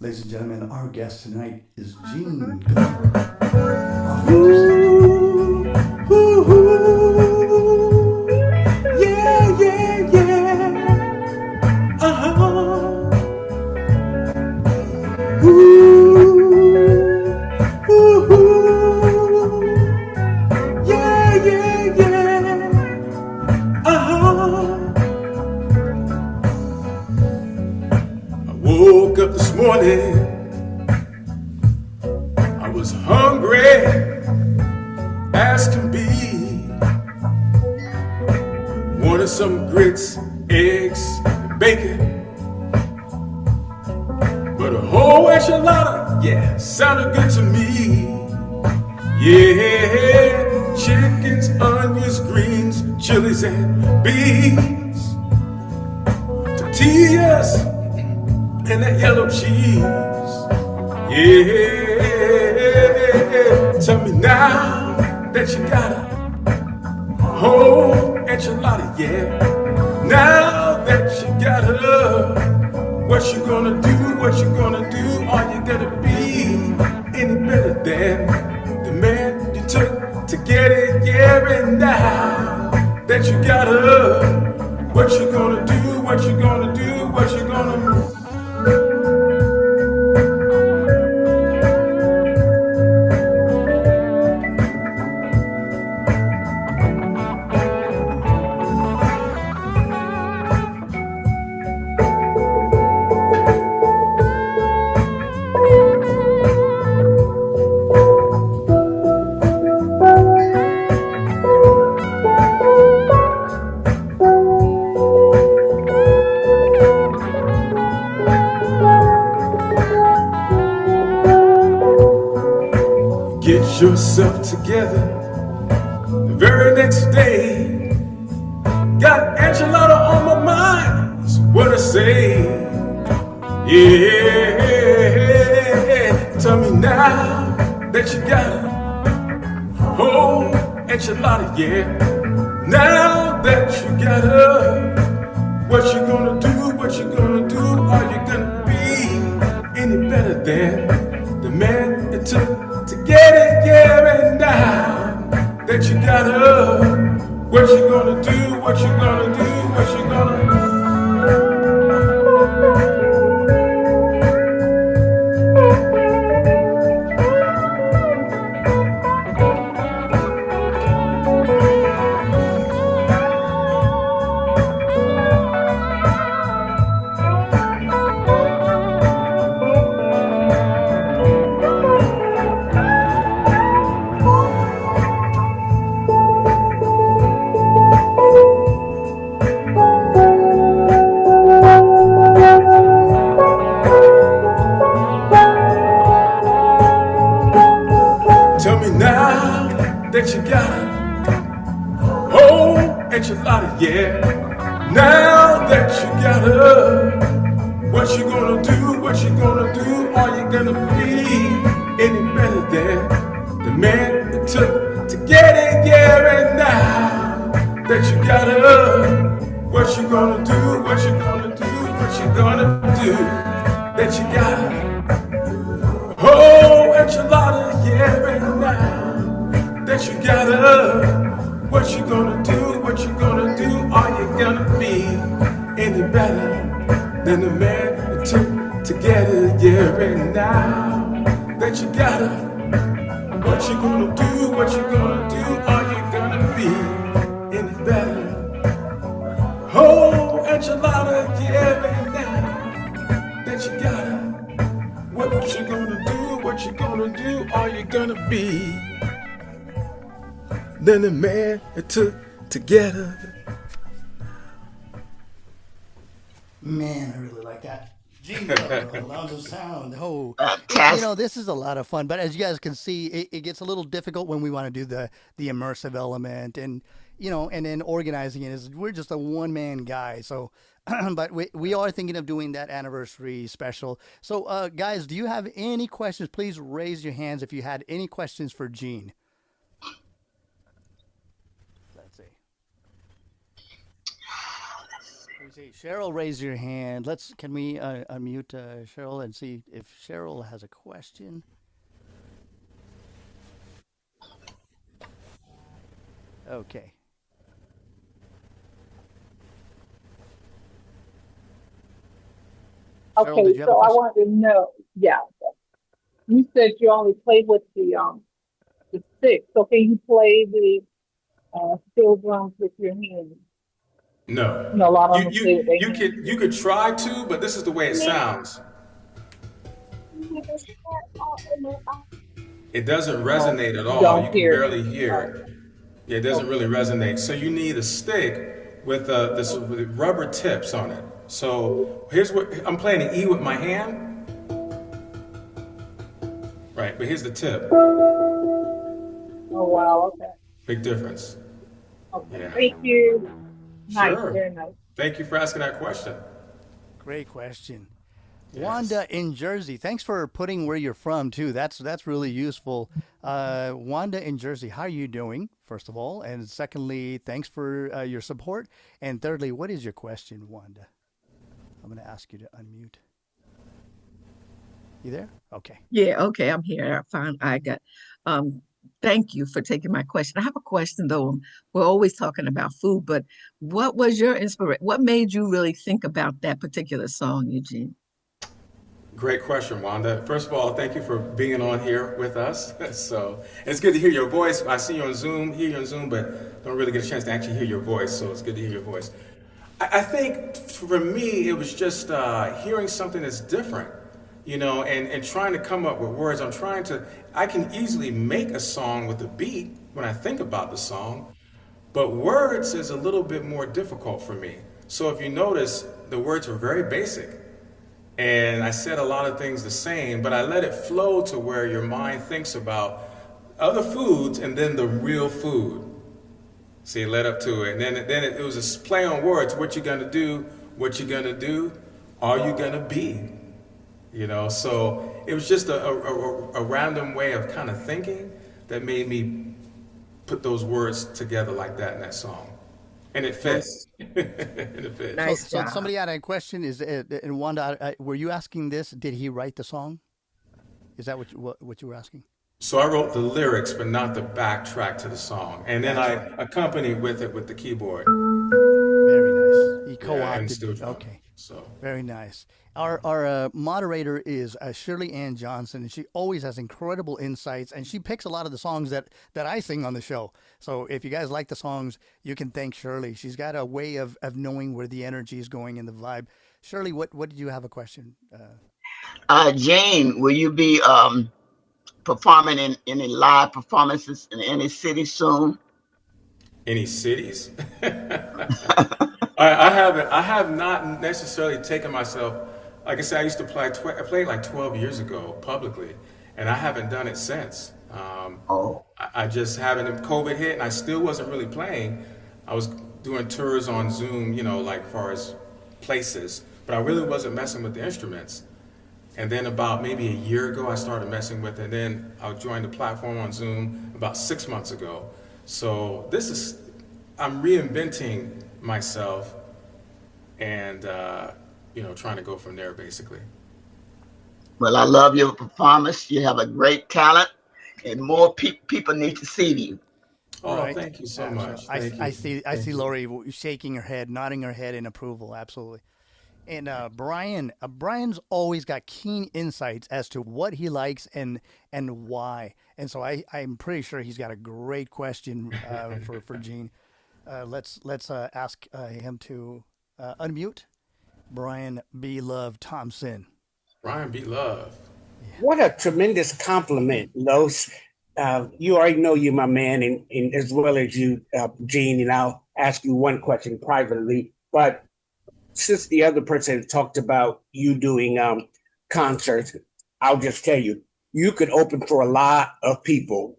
Ladies and gentlemen, our guest tonight is Gene Glover. Ooh, ooh, ooh. Yeah, yeah, yeah. Ooh, ooh, ooh. Yeah, yeah, yeah. I woke up this morning, I was hungry as can be. Wanted some grits, eggs, and bacon, but a whole enchilada, yeah, sounded good to me. Yeah, chickens, onions, greens, chilies, and beans, tortillas, and that yellow cheese. Yeah, tell me now that you got a whole enchilada, yeah. Now that you got her, what you gonna do, what you gonna do? Are you gonna be any better than the man you took to get it, yeah? And now that you got her, what you gonna do, what you gonna do, what you gonna do? Get yourself together the very next day. Got enchilada on my mind, so what I say. Yeah, tell me now that you got a whole enchilada, yeah. Now that you got her, what you gonna do, what you gonna do? Are you gonna be any better than the man it took to get it, yeah? And now that you got her, what you gonna do, what you gonna do, what you gonna do? Tell me now that you got a whole enchilada, yeah. Now that you got her, what you gonna do, what you gonna do? Are you gonna be any better than the man it took to get it, yeah? And now that you got her, what you gonna do, what you gonna do, what you gonna do? That you got her whole enchilada, yeah. And now that you got her, what you gonna do, what you gonna do? Are you gonna be any better than the man it took to get it, yeah? And now that you got her, what you gonna do, what you gonna do? Are you gonna be any better? Whole enchilada, yeah. And now that you got her, what you gonna do, what you gonna do? Are you gonna be than the man it took to get her? Man, I really like that. Jingle, loud the sound. Oh, this is a lot of fun. But as you guys can see, it gets a little difficult when we want to do the immersive element, and and then organizing it. Is we're just a one man guy, so. But we are thinking of doing that anniversary special. So, guys, do you have any questions? Please raise your hands if you had any questions for Gene. Let's see. Cheryl, raise your hand. Can we unmute Cheryl and see if Cheryl has a question? Okay. Cheryl, did Okay, you have a so I question? wanted to know, yeah, you said you only play with the stick. So can you play the steel drums with your hands? No. You know, a lot of You them play with their hands. you could try to, but this is the way it sounds. It doesn't Oh, resonate at you all. don't You can hear it. barely hear Oh, it. Yeah, it doesn't really okay. resonate. So you need a stick with with rubber tips on it. So here's what I'm playing an E with my hand, right? But here's the tip. Oh, wow. Okay. Big difference. Okay. Yeah. Thank you. Nice. Sure. Very nice. Thank you for asking that question. Great question. Yes. Wanda in Jersey, thanks for putting where you're from too. That's really useful. Wanda in Jersey, how are you doing? First of all, and secondly, thanks for your support. And thirdly, what is your question, Wanda? I'm going to ask you to unmute. You there? Okay. Yeah, okay, I'm here. I got um thank you for taking my question. I have a question though. We're always talking about food, but what was your inspiration? What made you really think about that particular song, Eugene? Great question, Wanda. First of all, thank you for being on here with us. So it's good to hear your voice. I see you on Zoom, hear you on Zoom, but don't really get a chance to actually hear your voice. So it's good to hear your voice. I think for me, it was just hearing something that's different, and trying to come up with words. I can easily make a song with a beat when I think about the song, but words is a little bit more difficult for me. So if you notice, the words were very basic. And I said a lot of things the same, but I let it flow to where your mind thinks about other foods and then the real food. See, it led up to it. And it was a play on words. What you gonna do? What you gonna do? Are you gonna be? So it was just a random way of kind of thinking that made me put those words together like that in that song. And it fit. Nice, And it fit. So, nice so job. somebody had a question. And Wanda, were you asking this? Did he write the song? Is that what you were asking? So I wrote the lyrics, but not the backtrack to the song. And then That's I right. accompanied with it with the keyboard. Very nice. He Yeah, and co-opted. steel drum. Okay. So Very nice. Our moderator is Shirley Ann Johnson, and she always has incredible insights, and she picks a lot of the songs that I sing on the show. So if you guys like the songs, you can thank Shirley. She's got a way of knowing where the energy is going and the vibe. Shirley, what did you have a question? Jane, will you be performing in any live performances in any city soon? any cities? I haven't. I have not necessarily taken myself. Like I said, I used to play. I played like 12 years ago publicly, and I haven't done it since. Oh, I just haven't. COVID hit, and I still wasn't really playing. I was doing tours on Zoom, like far as places, but I really wasn't messing with the instruments. And then about maybe a year ago, I started messing with it. And then I joined the platform on Zoom about 6 months ago. So I'm reinventing myself and, trying to go from there basically. well, I love your performance. You have a great talent, and more people need to see you. Oh, Right. thank you so Absolutely. much. Thank you. I see Thank you. Lori shaking her head, nodding her head in approval. Absolutely. And Brian's always got keen insights as to what he likes and why. And so I'm pretty sure he's got a great question for Gene. Let's ask him to unmute Brian B. Love Thompson. Brian B. Love. What a tremendous compliment, Los. You already know you're my man, and as well as you, Gene, and I'll ask you one question privately. But since the other person talked about you doing concerts, I'll just tell you, you could open for a lot of people.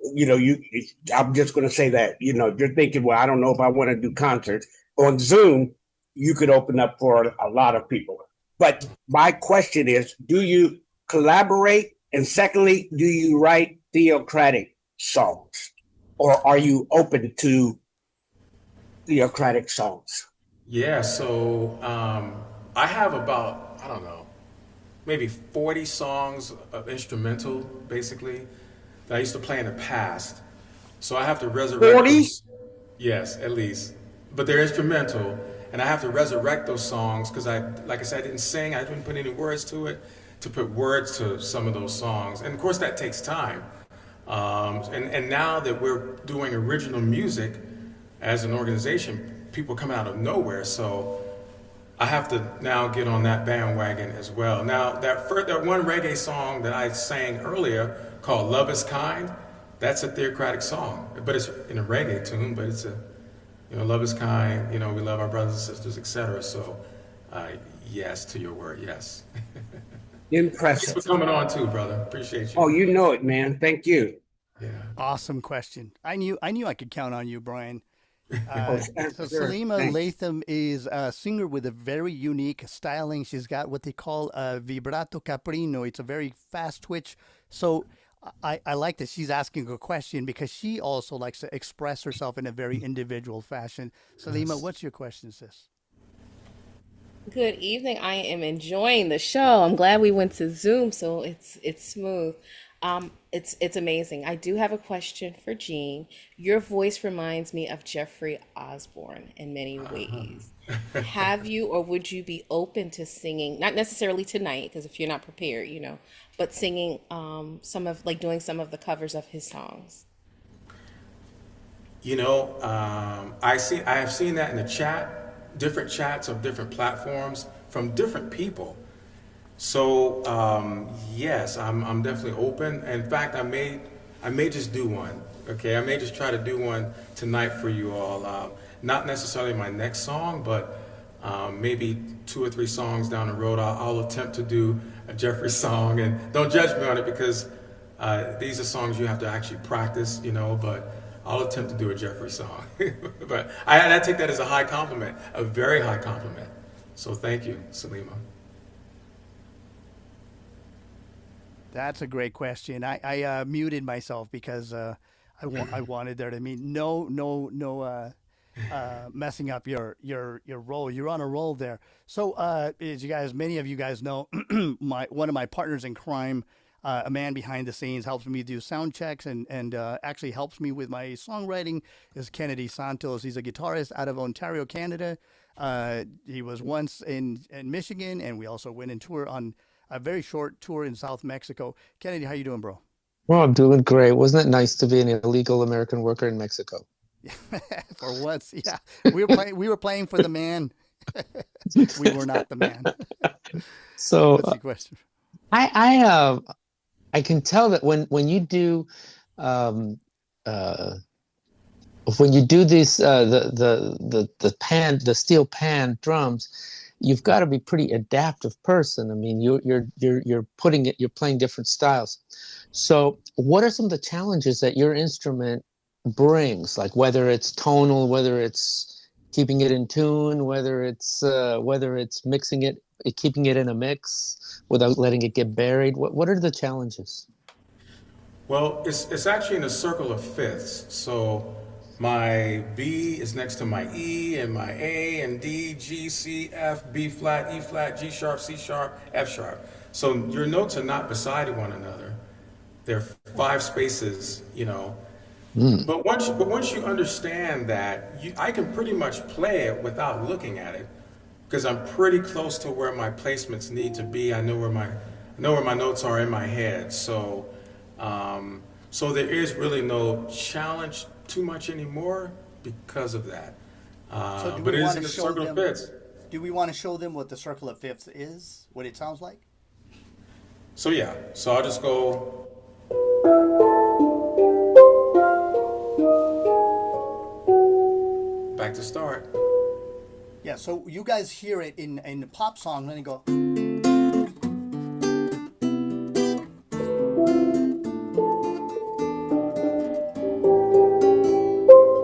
I'm just going to say that. You're thinking, well, I don't know if I want to do concerts on Zoom. You could open up for a lot of people. But my question is, do you collaborate? And secondly, do you write theocratic songs? Or are you open to theocratic songs? Yeah, so I have about, I don't know, maybe 40 songs of instrumental, basically, that I used to play in the past. So I have to resurrect 40? those. Yes, at least. But they're instrumental, and I have to resurrect those songs because like I said, I didn't sing, I didn't put any words to it, to put words to some of those songs. And of course, that takes time. And now that we're doing original music as an organization, people come out of nowhere. So I have to now get on that bandwagon as well. Now, that one reggae song that I sang earlier called Love is Kind, that's a theocratic song, but it's in a reggae tune, but it's love is kind, we love our brothers and sisters, etc. So, yes to your word, yes. Thanks Impressive. for coming on too, brother. Appreciate you. Oh, you know it, man. Thank you. Yeah. Awesome question. I knew I could count on you, Brian. Oh, So sure. Salima Thanks. Latham is a singer with a very unique styling. She's got what they call a vibrato caprino. It's a very fast twitch. So I like that she's asking a question because she also likes to express herself in a very individual fashion. Salima, Yes. what's your question, sis? Good evening. I am enjoying the show. I'm glad we went to Zoom, so it's smooth. It's amazing. I do have a question for Jean. Your voice reminds me of Jeffrey Osborne in many ways. Have you or would you be open to singing, not necessarily tonight, because if you're not prepared, but singing some of like doing some of the covers of his songs? I have seen that in the chat, different chats of different platforms from different people. So yes, I'm definitely open. In fact, I may just do one. Okay, I may just try to do one tonight for you all. Not necessarily my next song, but maybe 2 or 3 songs down the road, I'll attempt to do a Jeffrey song. And don't judge me on it because these are songs you have to actually practice, But I'll attempt to do a Jeffrey song. But I take that as a high compliment, a very high compliment. So thank you, Salima. That's a great question. I muted myself because I wanted there to be no messing up your role. You're on a roll there. So as many of you guys know, one of my partners in crime, a man behind the scenes, helps me do sound checks and actually helps me with my songwriting is Kennedy Santos. He's a guitarist out of Ontario, Canada. He was once in Michigan, and we also went and tour on a very short tour in South Mexico. Kennedy, how you doing, bro? Well, I'm doing great. Wasn't it nice to be an illegal American worker in Mexico? For once, yeah. We were playing for the man. We were not the man. So What's your question? I can tell that when you do um, uh, these the steel pan drums, you've got to be pretty adaptive person. I mean, you're playing different styles. So what are some of the challenges that your instrument brings? Like whether it's tonal, whether it's keeping it in tune, whether it's mixing it, keeping it in a mix without letting it get buried. What are the challenges? Well, it's actually in a circle of fifths. So my B is next to my E and my A and D, G, C, F, B flat, E flat, G sharp, C sharp, F sharp. So your notes are not beside one another. They're 5 spaces. But once you understand that, I can pretty much play it without looking at it because I'm pretty close to where my placements need to be. I know where my notes are in my head. So there is really no challenge too much anymore because of that. So But it is in the circle of fifths. do we want to show them what the circle of fifths is, what it sounds like? So yeah, so I'll just go. Back to start. Yeah, so you guys hear it in the pop song, then you go.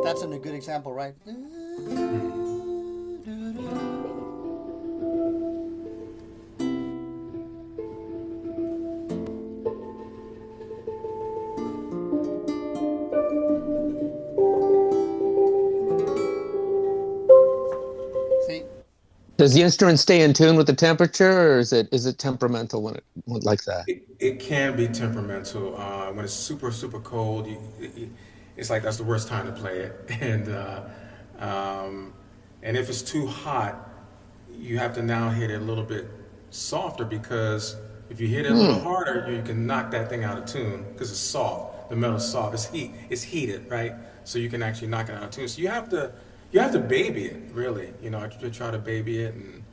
That's a good example, right? See, Does the instrument stay in tune with the temperature, or is it temperamental when like that? It can be temperamental. When it's super cold, it's like that's the worst time to play it. And if it's too hot, you have to now hit it a little bit softer, because if you hit it a little harder, you can knock that thing out of tune because it's soft. The metal's soft. It's heated, right? So you can actually knock it out of tune. So you have to baby it, really. To try to baby it and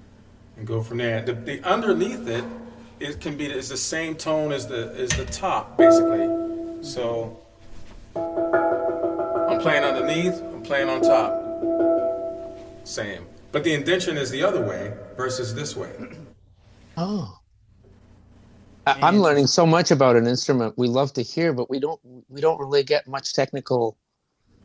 go from there. The underneath it can be it's the same tone as the top, basically. So I'm playing underneath, I'm playing on top. Same. But the indentation is the other way versus this way. Oh. I'm learning so much about an instrument we love to hear, but we don't really get much technical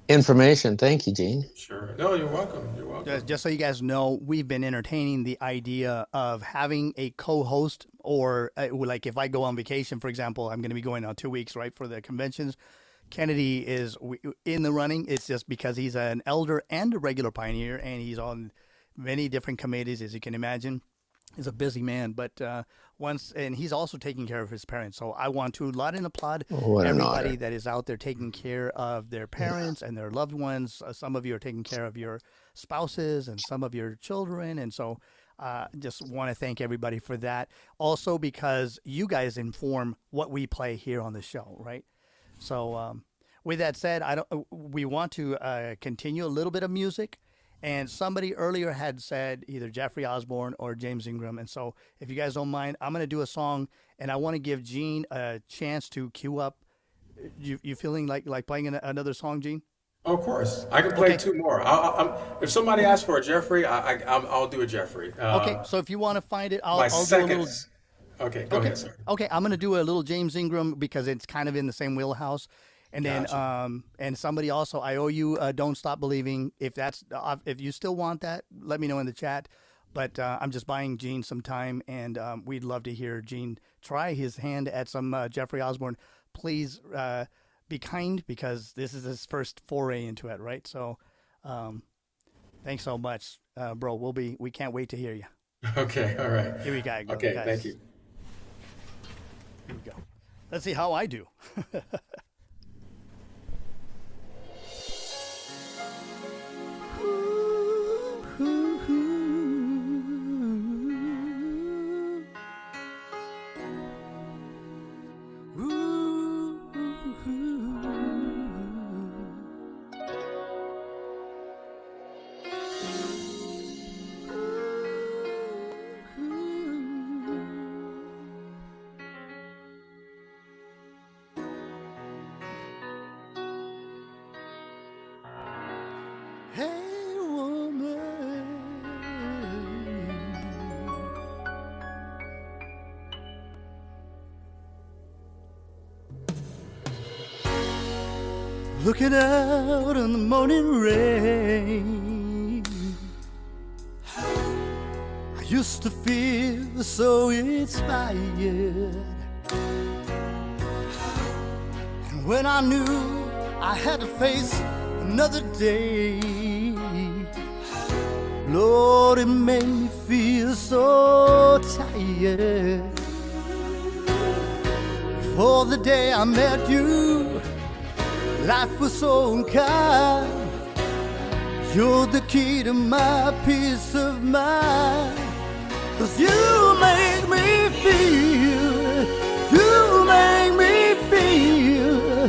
information. Thank you, Gene. Sure. No, you're welcome. You're welcome. Just so you guys know, we've been entertaining the idea of having a co-host, or like if I go on vacation, for example, I'm going to be going on 2 weeks, right, for the conventions. Kennedy is in the running. It's just because he's an elder and a regular pioneer, and he's on many different committees, as you can imagine. He's a busy man, but and he's also taking care of his parents. So I want to laud and applaud everybody that is out there taking care of their parents and their loved ones. Some of you are taking care of your spouses and some of your children. And so just want to thank everybody for that. Also, because you guys inform what we play here on the show, right? So with that said, we want to continue a little bit of music. And somebody earlier had said either Jeffrey Osborne or James Ingram. And so if you guys don't mind, I'm going to do a song, and I want to give Gene a chance to cue up. You feeling like playing another song, Gene? Of course. I can play two more. If somebody asks for a Jeffrey, I'll do a Jeffrey. Okay, so if you want to find it, I'll do a little... Okay, go ahead, sir. Okay, I'm going to do a little James Ingram because it's kind of in the same wheelhouse. And then, and somebody also, I owe you Don't Stop Believing. If you still want that, let me know in the chat. But I'm just buying Gene some time, and we'd love to hear Gene try his hand at some Jeffrey Osborne. Please be kind, because this is his first foray into it, right? So thanks so much, bro. We can't wait to hear you. Okay, all right. Here we go. Okay, guys. thank you. Here we go. Let's see how I do. Looking out on the morning rain, I used to feel so inspired. And when I knew I had to face another day, Lord, it made me feel so tired. Before the day I met you, life was so unkind. You're the key to my peace of mind. 'Cause you make me feel, you make me feel,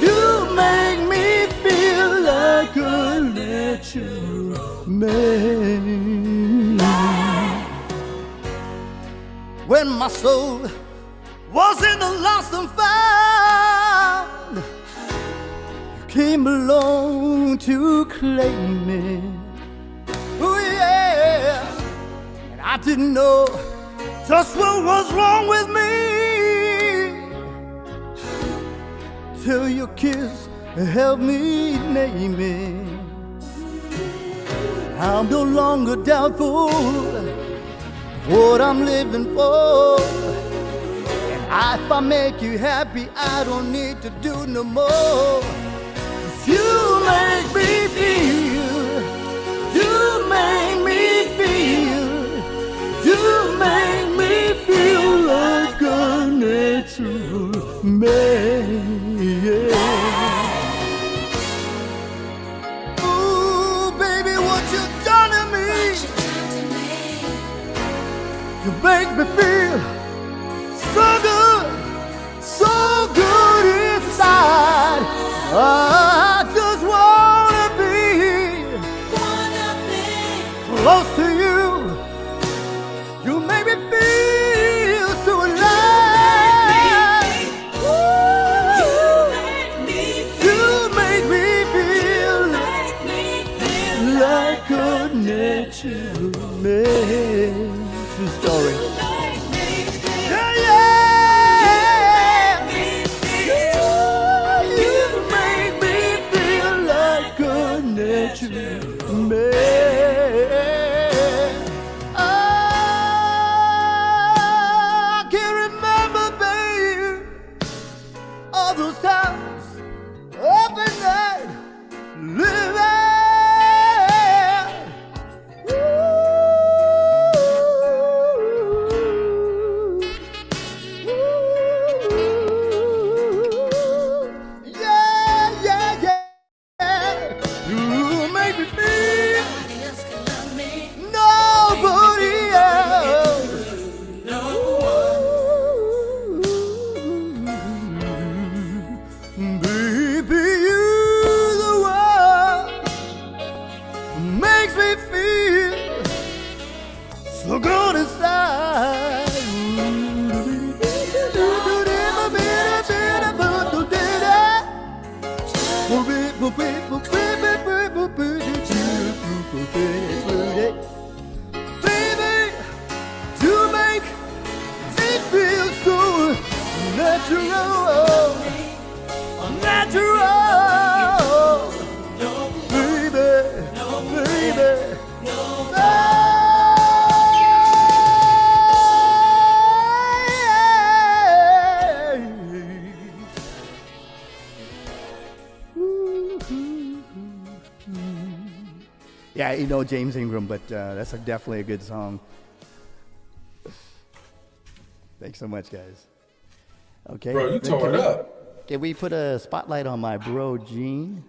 you make me feel like a natural man. When my soul was in the lost and found, came along to claim it. Oh yeah, and I didn't know just what was wrong with me till your kiss helped me name it. I'm no longer doubtful of what I'm living for. And if I make you happy, I don't need to do no more. You make me feel, you make me feel, You make me feel so good inside. I just wanna be close to you. You make me feel so alive. You make me feel like a nature story. Yeah, yeah. You make me feel like a nature man. I can remember, baby, all those times up at night, living. So good inside. Baby, you make me feel so natural, natural. Baby, baby. Yeah, you know James Ingram, but that's definitely a good song. Thanks so much, guys. Okay. Bro, you tore it up. Can we put a spotlight on my bro, Gene?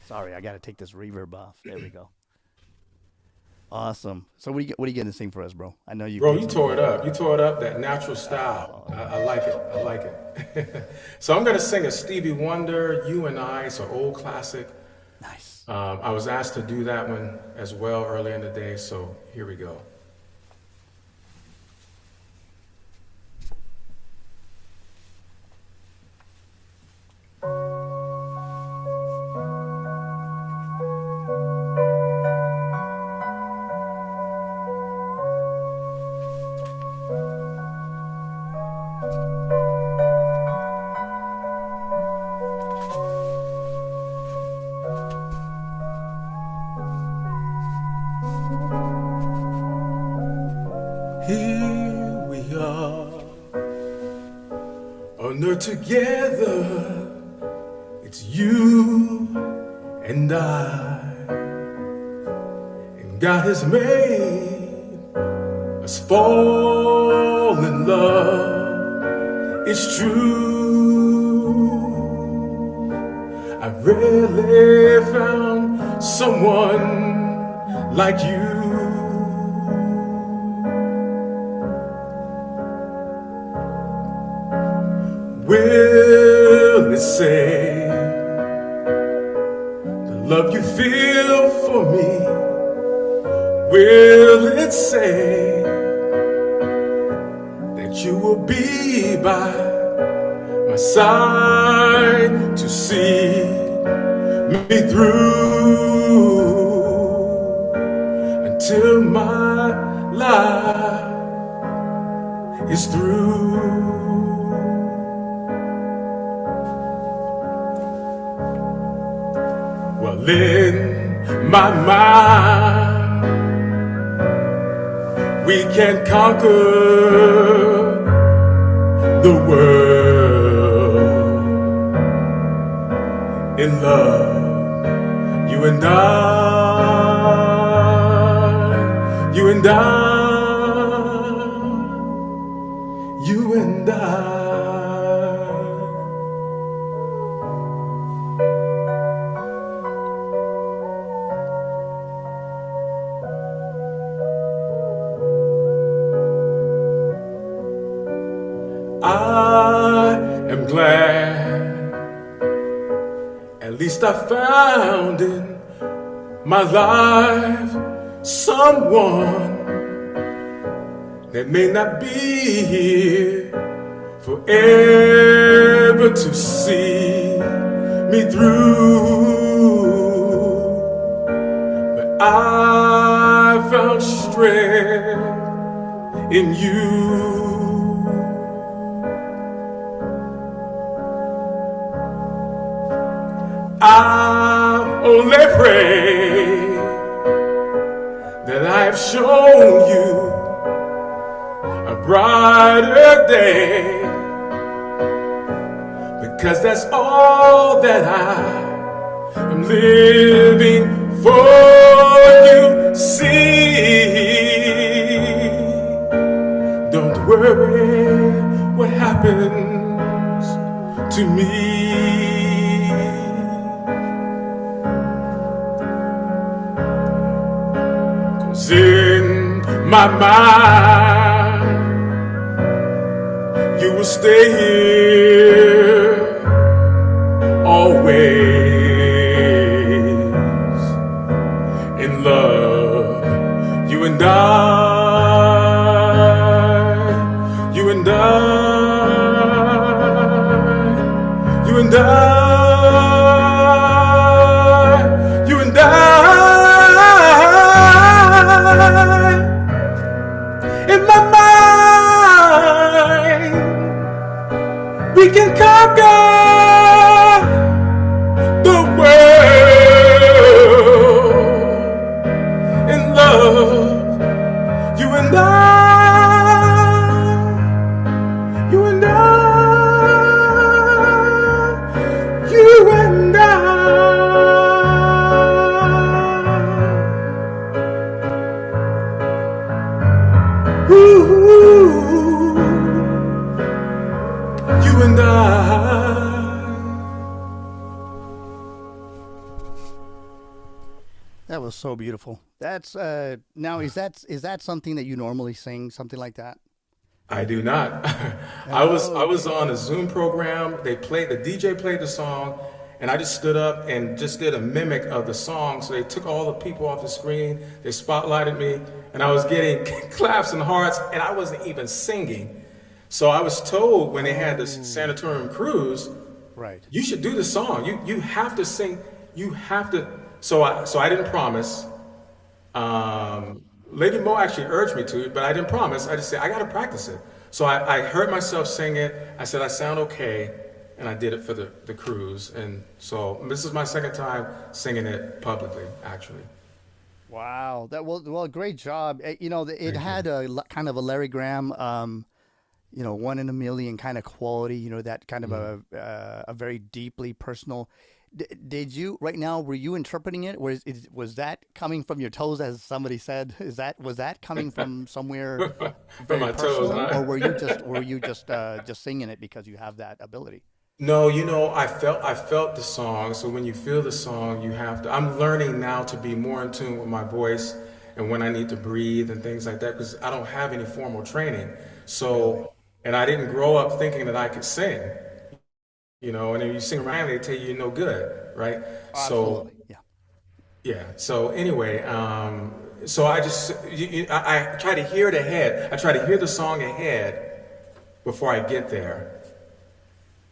Sorry, I got to take this reverb off. There we go. Awesome. So what are you going to sing for us, bro? I know you. Bro, you tore it up. You tore it up, that natural style. I like it. I like it. So I'm going to sing a Stevie Wonder, You and I. It's an old classic. Nice. I was asked to do that one as well earlier in the day, so here we go. Here we are, on earth together. It's you and I, and God has made us fall in love. It's true. I've rarely found someone like you. Will it say the love you feel for me? Will it say that you will be by my side to see me through until my life is through? Well, in my mind, we can conquer the world in love. You and I, you and I, you and I. am glad. At least I found in my life someone that may not be here forever to see me through. But I found strength in you. I only pray that I have shown you a brighter day, because that's all that I am living for. You see, don't worry what happens to me. 'Cause in my mind, you will stay here always. In love, you and I, you and I, you and I, you and I. In my mind, we can conquer the world. In love, you and I, you and I, you and I. Ooh, you and I. That was so beautiful. That's now is that something that you normally sing, something like that? I do not. I was on a Zoom program. The DJ played the song, and I just stood up and just did a mimic of the song. So they took all the people off the screen. They spotlighted me, and I was getting claps and hearts, and I wasn't even singing. So I was told when they had this sanatorium cruise, Right. you should do the song. You have to sing. You have to. So I didn't promise. Lady Mo actually urged me to, but I didn't promise. I just said, I got to practice it. So I heard myself sing it. I said, I sound okay. And I did it for the cruise. And so this is my second time singing it publicly, actually. Wow. Well, great job. You know, it had kind of a Larry Graham, you know, one in a million kind of quality. You know, that kind of a very deeply personal. Did you right now? Were you interpreting it? Was that coming from your toes, as somebody said? Was that coming from somewhere From my toes, huh? or were you just singing it because you have that ability? No, you know, I felt the song. So when you feel the song, you have to. I'm learning now to be more in tune with my voice and when I need to breathe and things like that, because I don't have any formal training. So, and I didn't grow up thinking that I could sing. You know, and if you sing around, they tell you you're no good, right? Absolutely. So, yeah. So anyway, so I just I try to hear it ahead. I try to hear the song ahead before I get there.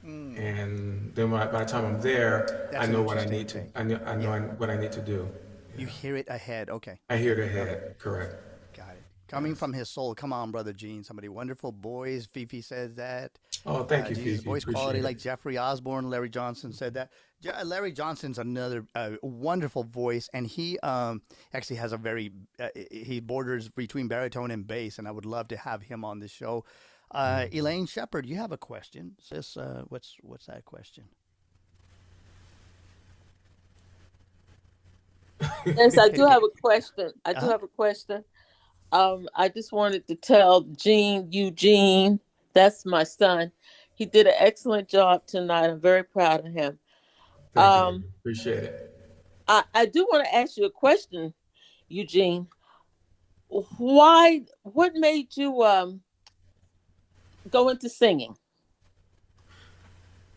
And then by the time I'm there, That's I know an what I interesting need to. thing. I know what I need to do. You hear it ahead. Okay. I hear it ahead. Correct. Got it. Coming from his soul. Come on, brother Gene. Somebody wonderful boys. Fifi says that. Oh, thank you, Gene's Fifi. voice Appreciate quality it. like Jeffrey Osborne. Larry Johnson said that. Larry Johnson's another wonderful voice, and he actually has a very he borders between baritone and bass, and I would love to have him on the show. Elaine Shepard, you have a question, sis? What's that question? Yes, I do have a question. I do have a question. I just wanted to tell Eugene, that's my son. He did an excellent job tonight. I'm very proud of him. Thank you. Appreciate it. I do want to ask you a question, Eugene. What made you go into singing?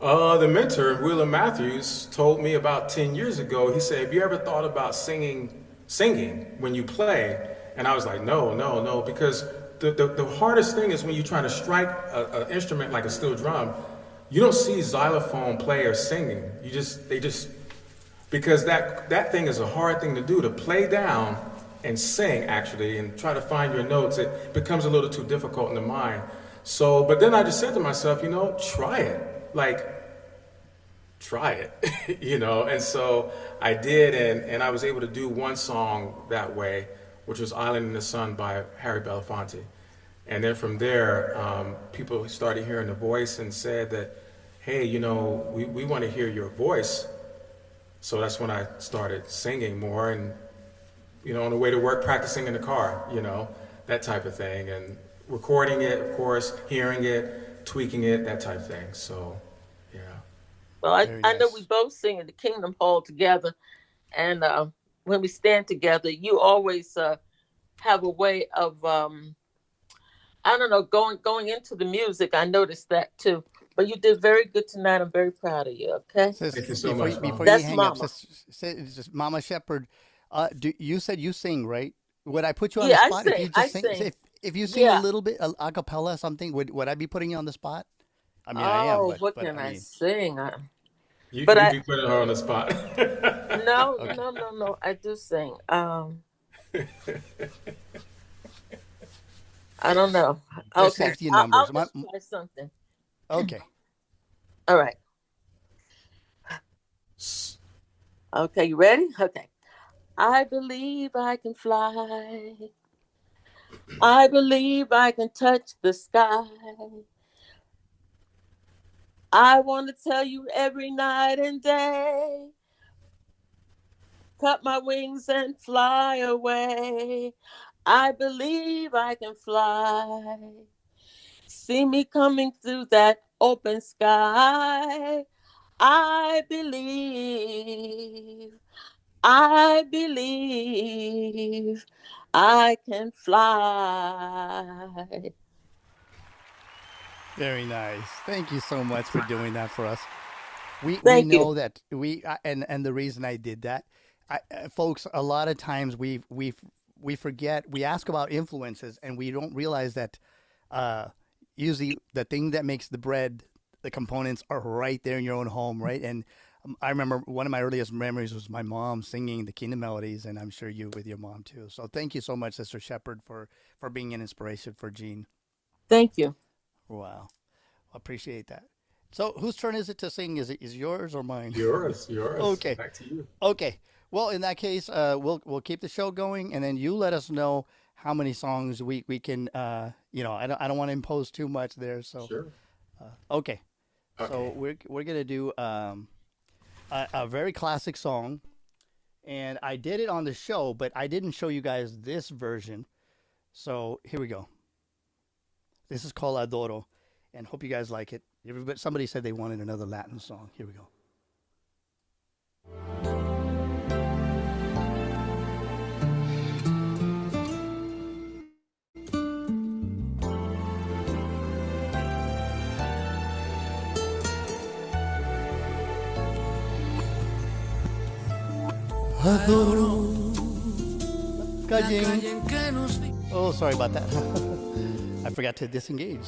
The mentor, Wheeler Matthews, told me about 10 years ago. He said, "Have you ever thought about singing when you play?" And I was like, no, no, no, because the hardest thing is when you're trying to strike an instrument like a steel drum, you don't see xylophone players singing. Because that thing is a hard thing to do, to play down and sing actually, and try to find your notes. It becomes a little too difficult in the mind. So, but then I just said to myself, try it. Try it, and so I did, and I was able to do one song that way, which was Island in the Sun by Harry Belafonte. And then from there, people started hearing the voice and said that, hey, we want to hear your voice. So that's when I started singing more, and, on the way to work, practicing in the car, that type of thing, and recording it, of course, hearing it, tweaking it, that type of thing. So, yeah. Well, I know we both sing in the Kingdom Hall together, and when we stand together, you always have a way of, I don't know, going into the music. I noticed that too. But you did very good tonight. I'm very proud of you. Okay. Thank you so much. Before That's you hang Mama. up, Mama Shepherd, you said you sing, right? Would I put you on Yeah, the spot I if you sing. just I sing? sing. If you sing Yeah. a little bit, a cappella, something, would I be putting you on the spot? I mean, I am. Oh, But, what but can I I mean, sing? You But I be putting her on the spot. no, Okay. no. I do sing. I don't know. There's Okay, safety in I'll numbers. just try something. Okay. All right. Okay, you ready? Okay. I believe I can fly. I believe I can touch the sky. I want to tell you every night and day. Cut my wings and fly away. I believe I can fly. See me coming through that open sky. I believe I can fly. Very nice. Thank you so much for doing that for us. We Thank you. know that and the reason I did that, folks, a lot of times we forget, we ask about influences and we don't realize that usually the thing that makes the bread, the components are right there in your own home, right? And I remember one of my earliest memories was my mom singing the Kingdom Melodies, and I'm sure you with your mom too. So thank you so much, Sister Shepherd, for being an inspiration for Gene. Thank you. Wow, appreciate that. So whose turn is it to sing? Is yours or mine? Yours. Okay. Back to you. Okay. Well, in that case, we'll keep the show going, and then you let us know how many songs we can. I don't want to impose too much there. So Sure. Okay. So we're gonna do a very classic song, and I did it on the show, but I didn't show you guys this version. So here we go. This is called Adoro, and hope you guys like it. Somebody said they wanted another Latin song. Here we go. Adoro la calle en que nos vi. Oh, sorry about that. I forgot to disengage.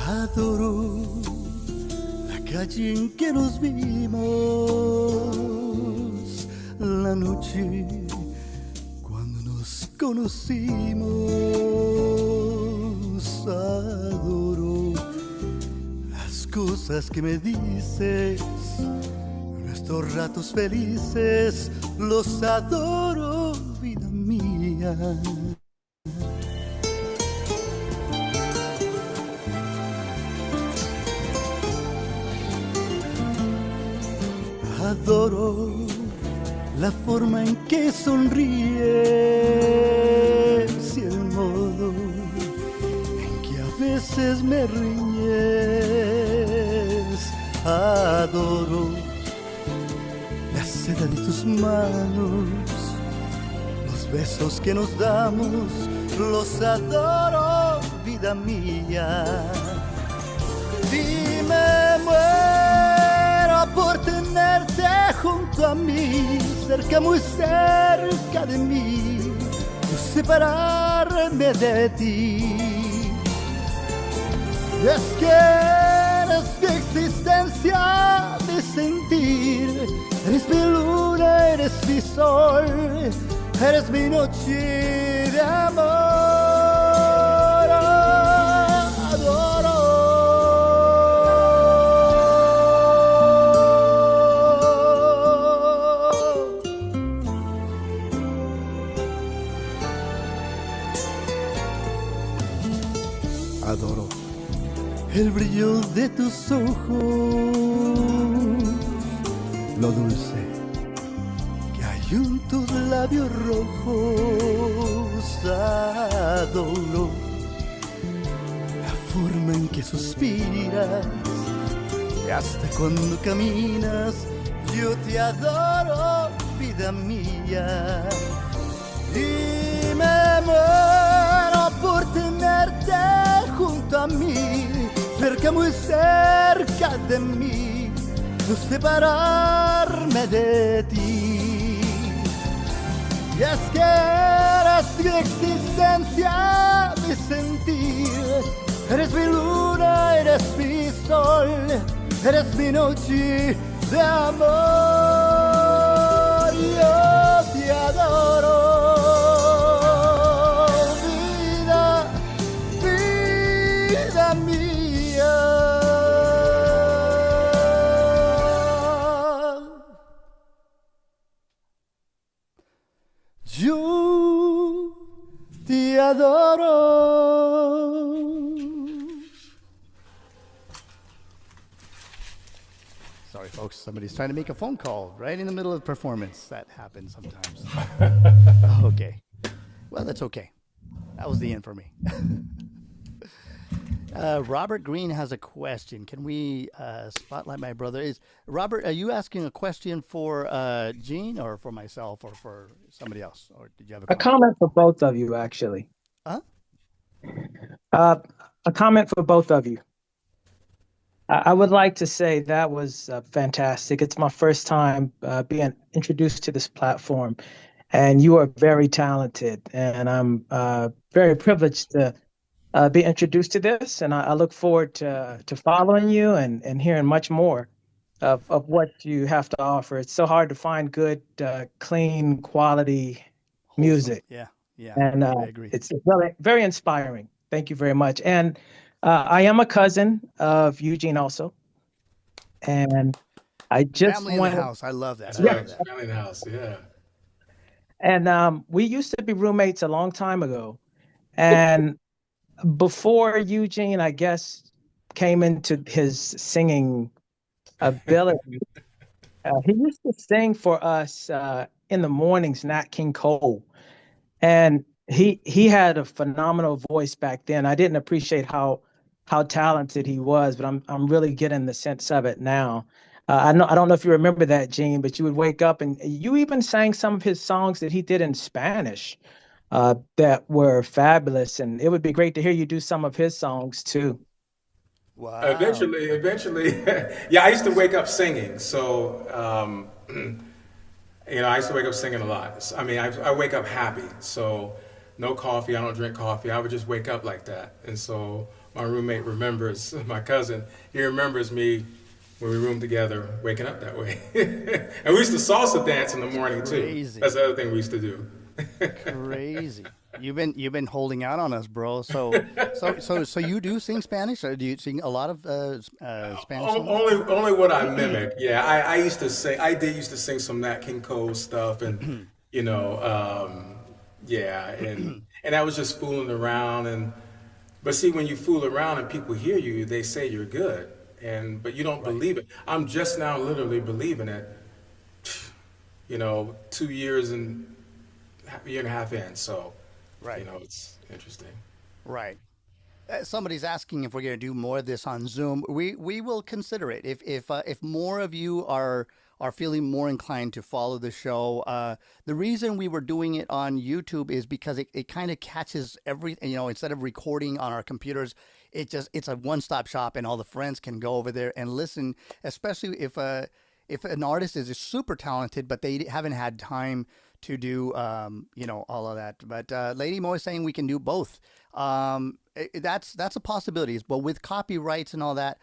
Adoro la calle en que nos vimos, la noche cuando nos conocimos. Adoro las cosas que me dices, nuestros ratos felices, los adoro, vida mía. Adoro la forma en que sonríes y el modo en que a veces me riñes. Adoro la seda de tus manos, los besos que nos damos, los adoro, vida mía. Dime, muero por tenerte junto a mí, cerca, muy cerca de mí, no separarme de ti. Y es que eres mi existencia, mi sentir, eres mi luna, eres mi sol, eres mi noche de amor. Adoro. Adoro el brillo de tus ojos, lo dulce que hay en tus labios rojos. Adoro la forma en que suspiras y hasta cuando caminas yo te adoro, vida mía. Y me muero por tenerte junto a mí, cerca, muy cerca de mí, no separarme de ti. Y es que eres mi existencia, mi sentir, eres mi luna, eres mi sol, eres mi noche de amor. Yo te adoro. Yo te adoro. Sorry, folks. Somebody's trying to make a phone call right in the middle of the performance. That happens sometimes. Okay. Well, that's okay. That was the end for me. Robert Green has a question. Can we spotlight my brother? Robert, are you asking a question for Gene or for myself or for somebody else? Or did you have a comment for both of you, actually? Huh? A comment for both of you. I would like to say that was fantastic. It's my first time being introduced to this platform, and you are very talented, and I'm very privileged to be introduced to this, and I look forward to following you and hearing much more of what you have to offer. It's so hard to find good, clean, quality music. Yeah, And I agree. It's very, very inspiring. Thank you very much. And I am a cousin of Eugene also, and I just family in the house. I love that. Family in the house. Yeah. And we used to be roommates a long time ago, and before Eugene, I guess, came into his singing ability, he used to sing for us in the mornings, Nat King Cole. And he had a phenomenal voice back then. I didn't appreciate how talented he was, but I'm really getting the sense of it now. I don't know if you remember that, Gene, but you would wake up and you even sang some of his songs that he did in Spanish. That were fabulous, and it would be great to hear you do some of his songs too. Wow. Eventually, yeah, I used to wake up singing. So, I used to wake up singing a lot. I mean, I wake up happy. So, no coffee. I don't drink coffee. I would just wake up like that. And so, my roommate remembers, my cousin, he remembers me when we roomed together, waking up that way. And we used to salsa dance in the morning too. That's the other thing we used to do. Crazy. You've been holding out on us, bro. So you do sing Spanish, or do you sing a lot of Spanish songs? Only what I mimic. Yeah, I used to sing. I did used to sing some Nat King Cole stuff, and yeah, and I was just fooling around. But see, when you fool around and people hear you, they say you're good, but you don't believe it. I'm just now literally believing it. 2 years and a year and a half in, so it's interesting. Right. Somebody's asking if we're going to do more of this on Zoom. We will consider it if more of you are feeling more inclined to follow the show. The reason we were doing it on YouTube is because it kind of catches everything. Instead of recording on our computers, it's a one stop shop, and all the friends can go over there and listen. Especially if an artist is super talented, but they haven't had time to do all of that. But Lady Mo is saying we can do both. That's a possibility. But with copyrights and all that,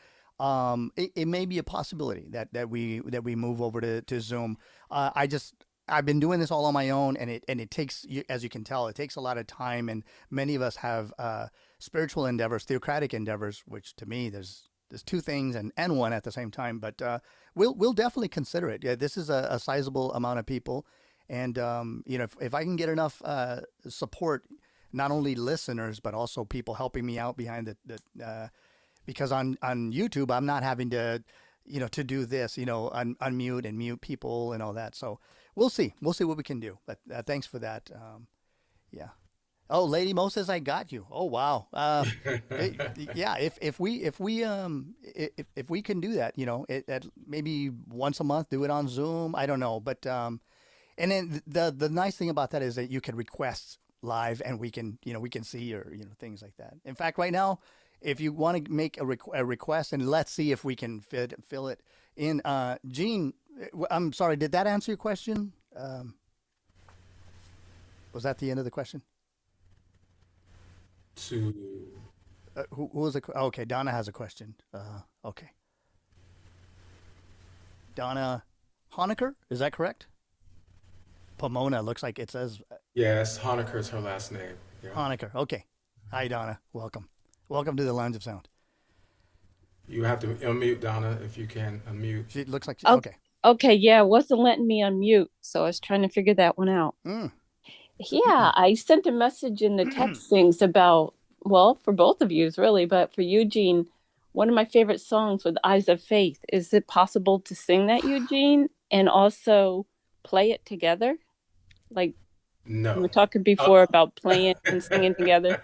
it may be a possibility that we move over to Zoom. I've been doing this all on my own, and it takes, as you can tell, it takes a lot of time, and many of us have spiritual endeavors, theocratic endeavors, which to me there's two things and one at the same time. But we'll definitely consider it. Yeah, this is a sizable amount of people, and if I can get enough support, not only listeners but also people helping me out behind the because on YouTube I'm not having to to do this, unmute and mute people and all that. So we'll see what we can do. But thanks for that. Yeah. Oh, Lady Mo says I got you. Oh wow. Yeah. If we can do that, at maybe once a month, do it on Zoom. I don't know, but and then the nice thing about that is that you can request live, and we can see or things like that. In fact, right now, if you want to make a request, and let's see if we can fill it in. Gene, I'm sorry, did that answer your question? Was that the end of the question? Who was it? Okay, Donna has a question. Okay. Donna Honecker, is that correct? Pomona, looks like it says. Yes, Honecker is her last name. Yeah. Honecker, okay. Hi, Donna. Welcome to the Lounge of Sound. You have to unmute, Donna, if you can unmute. She looks like okay. Okay, yeah, it wasn't letting me unmute, so I was trying to figure that one out. Yeah, I sent a message in the text things about, well, for both of you, really, but for Eugene, one of my favorite songs with Eyes of Faith. Is it possible to sing that, Eugene, and also play it together? Like, no. We were talking before about playing and singing together.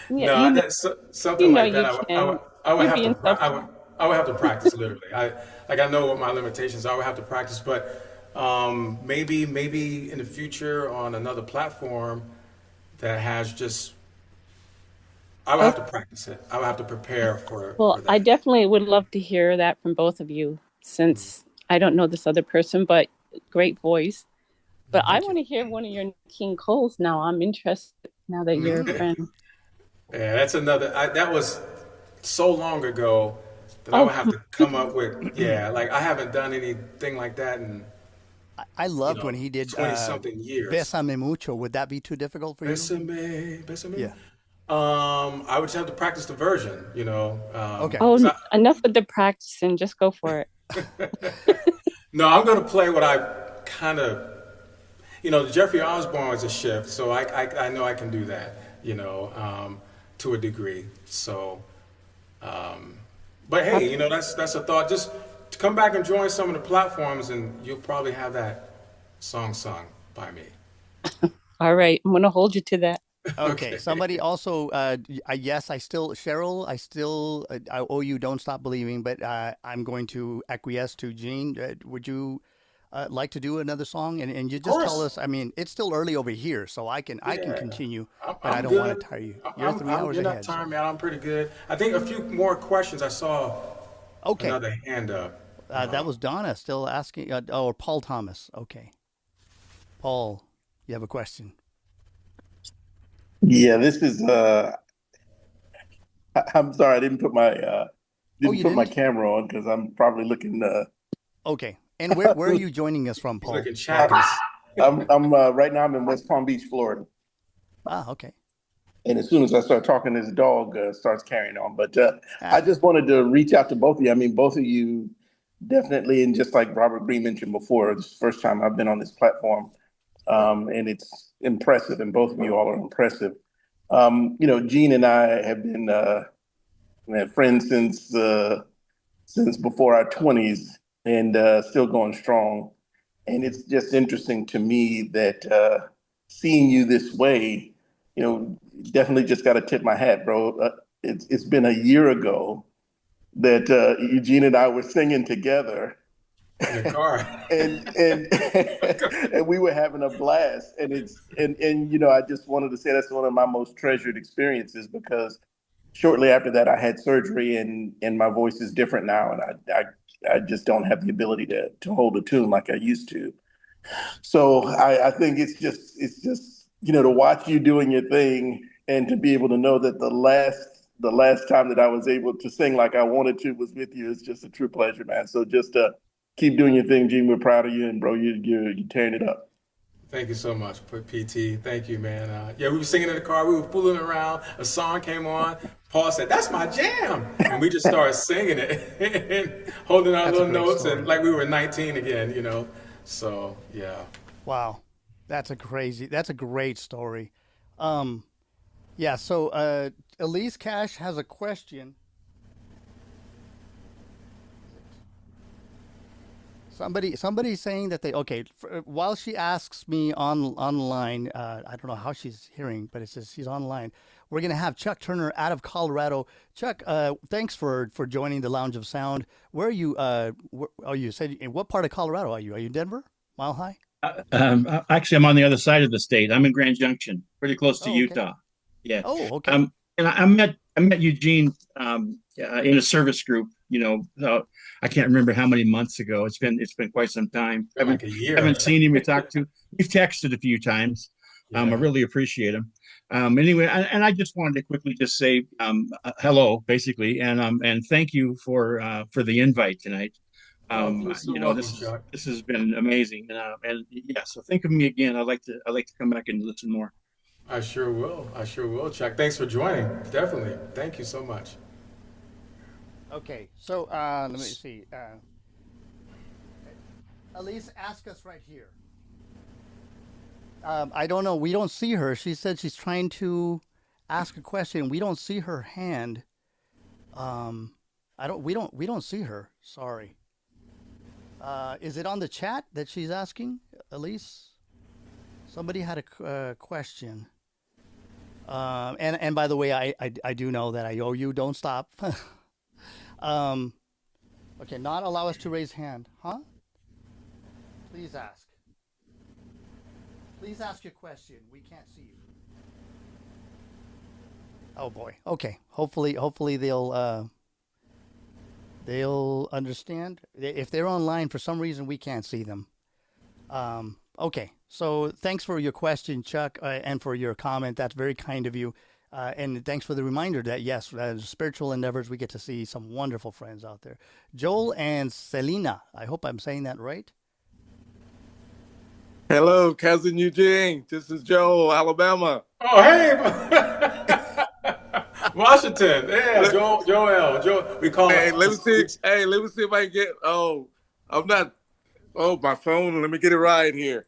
Yeah, no, something like that. I would have to practice literally. I know what my limitations are. I would have to practice, but maybe in the future on another platform that has just. I would have to practice it. I would have to prepare for. Well, for that. I definitely would love to hear that from both of you, since I don't know this other person, but great voice. But I want to hear one of your King Coles now. I'm interested now that you're a friend. Yeah, that's another. That was so long ago that I would have to come up with. Yeah, like I haven't done anything like that in. I loved when he did 20-something years. Bésame mucho. Would that be too difficult for you? Bésame. Yeah. I would just have to practice the version. Okay. Enough with the practicing. Just go for it. No, I'm going to play what I kind of. Jeffrey Osborne was a shift, so I know I can do that. To a degree. So, but hey, that's a thought. Just to come back and join some of the platforms, and you'll probably have that song sung by me. All right, I'm going to hold you to that. Okay. Somebody also, yes, Cheryl, I owe you Don't Stop Believing, but I'm going to acquiesce to Gene. Would you like to do another song? And you just tell us. I mean, it's still early over here, so I can continue, but I don't want to tire you. You're 3 hours ahead. You're not tiring me out. I'm pretty good. I think a few more questions. I saw another hand up. That was Donna still asking. Or Paul Thomas. Okay. Paul, you have a question. Yeah, this is. I'm sorry, I didn't put my my camera on because I'm probably looking. Okay. And where are you joining us from, Paul? I'm right now. I'm in West Palm Beach, Florida. Okay. And as soon as I start talking, this dog starts carrying on. But I just wanted to reach out to both of you. I mean, both of you definitely, and just like Robert Green mentioned before, this is the first time I've been on this platform, and it's impressive. And both of you all are impressive. Gene and I have been friends since before our 20s. And still going strong. And it's just interesting to me that seeing you this way, definitely just got to tip my hat, bro. it's been a year ago that Eugene and I were singing together. In the car. and and we were having a blast. And I just wanted to say that's one of my most treasured experiences, because shortly after that I had surgery, and my voice is different now, and I just don't have the ability to hold a tune like I used to. So I think it's just to watch you doing your thing, and to be able to know that the last time that I was able to sing like I wanted to was with you is just a true pleasure, man. So just keep doing your thing, Gene. We're proud of you, and bro, you're tearing it up. Thank you so much, PT. Thank you, man. Yeah, we were singing in the car. We were fooling around. A song came on. Paul said, "That's my jam," and we just started singing it and holding our little notes, and like we were 19 again. So yeah. Wow, that's a great story. Yeah. So Elise Cash has a question. Somebody's saying that while she asks me online, I don't know how she's hearing, but it says she's online. We're gonna have Chuck Turner out of Colorado. Chuck, thanks for joining the Lounge of Sound. Where are you? You said in what part of Colorado are you? Are you in Denver? Mile High? Actually, I'm on the other side of the state. I'm in Grand Junction, pretty close to Oh, okay. Utah. Yeah. Oh, okay. And I met Eugene in a service group. I can't remember how many months ago. It's been quite some time. Like a year. Haven't seen him. We talked to. We've texted a few times. I really appreciate him. Anyway, I just wanted to quickly just say hello, basically, and thank you for the invite tonight. This has been amazing, and yeah. So think of me again. I'd like to come back and listen more. I sure will, Chuck. Thanks for joining. Definitely. Thank you so much. Okay, so let me see. Elise, ask us right here. I don't know. We don't see her. She said she's trying to ask a question. We don't see her hand. We don't see her. Sorry. Is it on the chat that she's asking, Elise? Somebody had a question. And by the way, I do know that I owe you. Don't stop. Okay, not allow us to raise hand, huh? Please ask. Please ask your question. We can't see you. Oh boy. Okay. Hopefully they'll understand. If they're online for some reason, we can't see them. Okay. So thanks for your question, Chuck, and for your comment. That's very kind of you. And thanks for the reminder that, yes, spiritual endeavors, we get to see some wonderful friends out there. Joel and Selena, I hope I'm saying that right. Hello, Cousin Eugene. This is Joel, Alabama. Oh, hey. Washington. Yeah, Joel. We call Hey, him. let me see if I can get, my phone. Let me get it right here.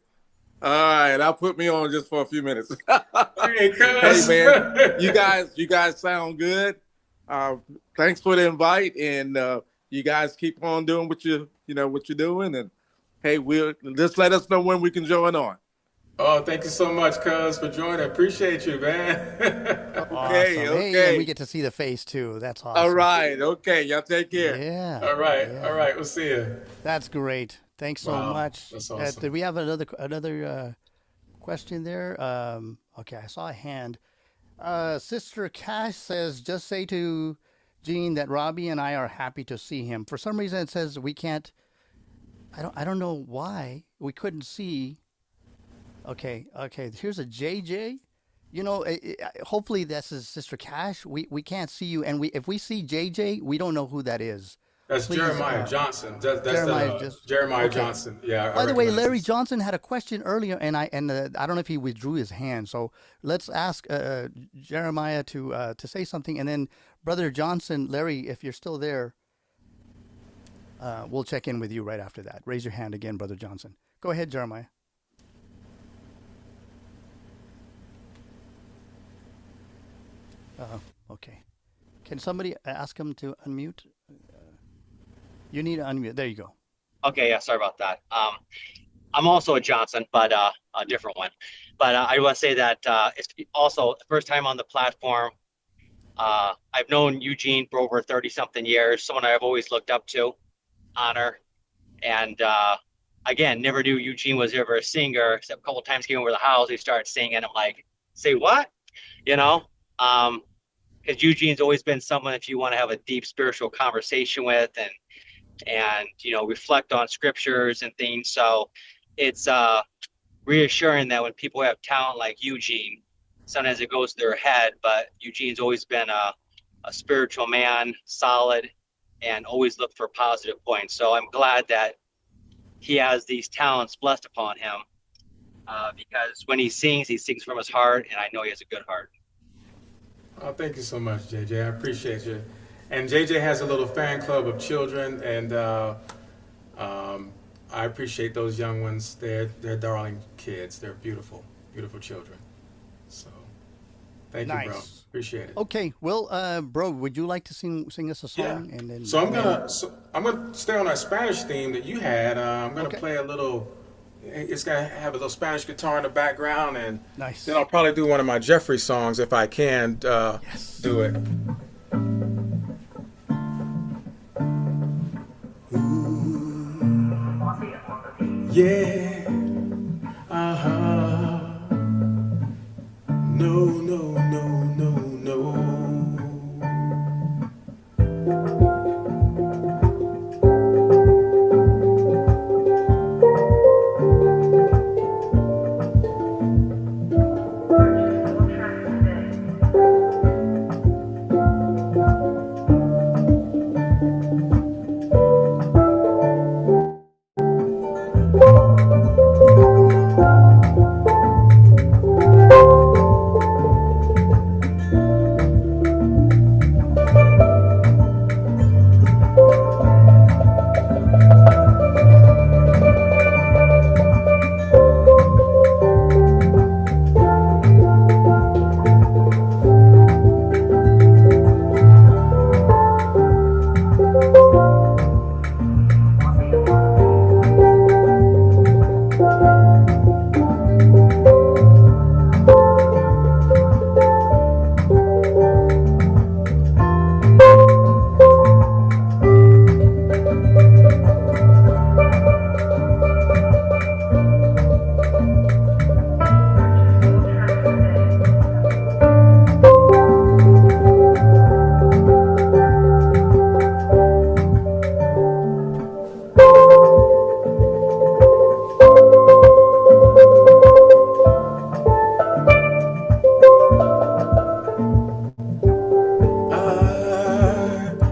All right, I'll put me on just for a few minutes. Hey, Hey, man, you guys sound good. Thanks for the invite, and you guys keep on doing what you're doing, and hey, we'll just let us know when we can join on. Oh, thank you so much, cuz, for joining. Appreciate you, man. Awesome. Okay. Hey, and we get to see the face too. That's awesome. All right. Okay. Y'all take care. Yeah. All right. Yeah. All right. We'll see you. That's great. Thanks so much. That's awesome. Did we have another question there? Okay, I saw a hand. Sister Cash says, just say to Gene that Robbie and I are happy to see him. For some reason, it says we can't. I don't know why we couldn't see. Okay. Here's a JJ. Hopefully this is Sister Cash. We can't see you, and if we see JJ, we don't know who that is. That's Please, Jeremiah Johnson. That's Jeremiah okay. Johnson. Yeah. By the way, Larry Johnson had a question earlier, and I don't know if he withdrew his hand. So let's ask Jeremiah to say something, and then Brother Johnson, Larry, if you're still there, we'll check in with you right after that. Raise your hand again, Brother Johnson. Go ahead, Jeremiah. Okay. Can somebody ask him to unmute? You need to unmute. There you go. Okay, yeah, sorry about that. I'm also a Johnson, but a different one. But I want to say that it's also the first time on the platform, I've known Eugene for over 30 something years, someone I've always looked up to, honor. And again, never knew Eugene was ever a singer, except a couple of times came over to the house, he started singing. I'm like, say what? You know? Because Eugene's always been someone if you want to have a deep spiritual conversation with and reflect on scriptures and things. So it's reassuring that when people have talent like Eugene, sometimes it goes to their head, but Eugene's always been a spiritual man, solid, and always looked for positive points. So I'm glad that he has these talents blessed upon him, because when he sings from his heart, and I know he has a good heart. Oh, thank you so much, JJ. I appreciate you. And JJ has a little fan club of children, and I appreciate those young ones. They're darling kids. They're beautiful, beautiful children. So thank you, bro. Appreciate it. Okay, well, bro, would you like to sing us a song? Yeah. And then So I'm gonna stay on that Spanish theme that you had. I'm gonna play a little. It's gonna have a little Spanish guitar in the background, and then I'll probably do one of my Jeffrey songs if I can do it. Yeah. No, no, no, no, no.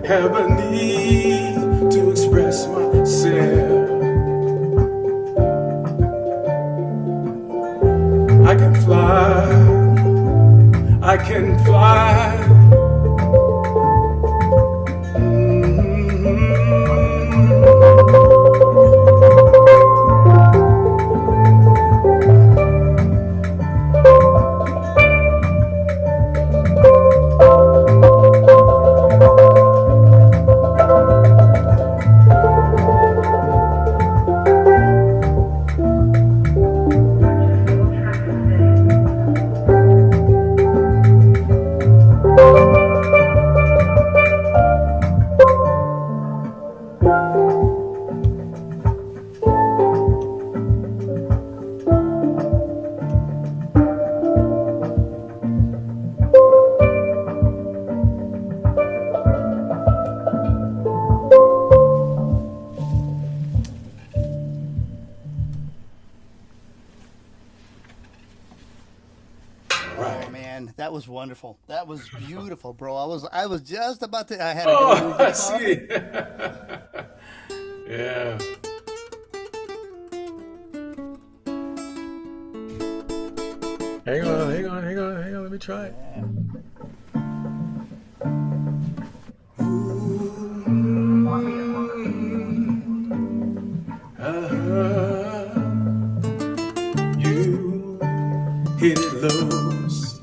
Have a need to express myself. I can fly, I can fly. That was wonderful. That was beautiful, bro. I was just about to. I had. I see. Yeah. Hang on. Let me try it. You hit it loose.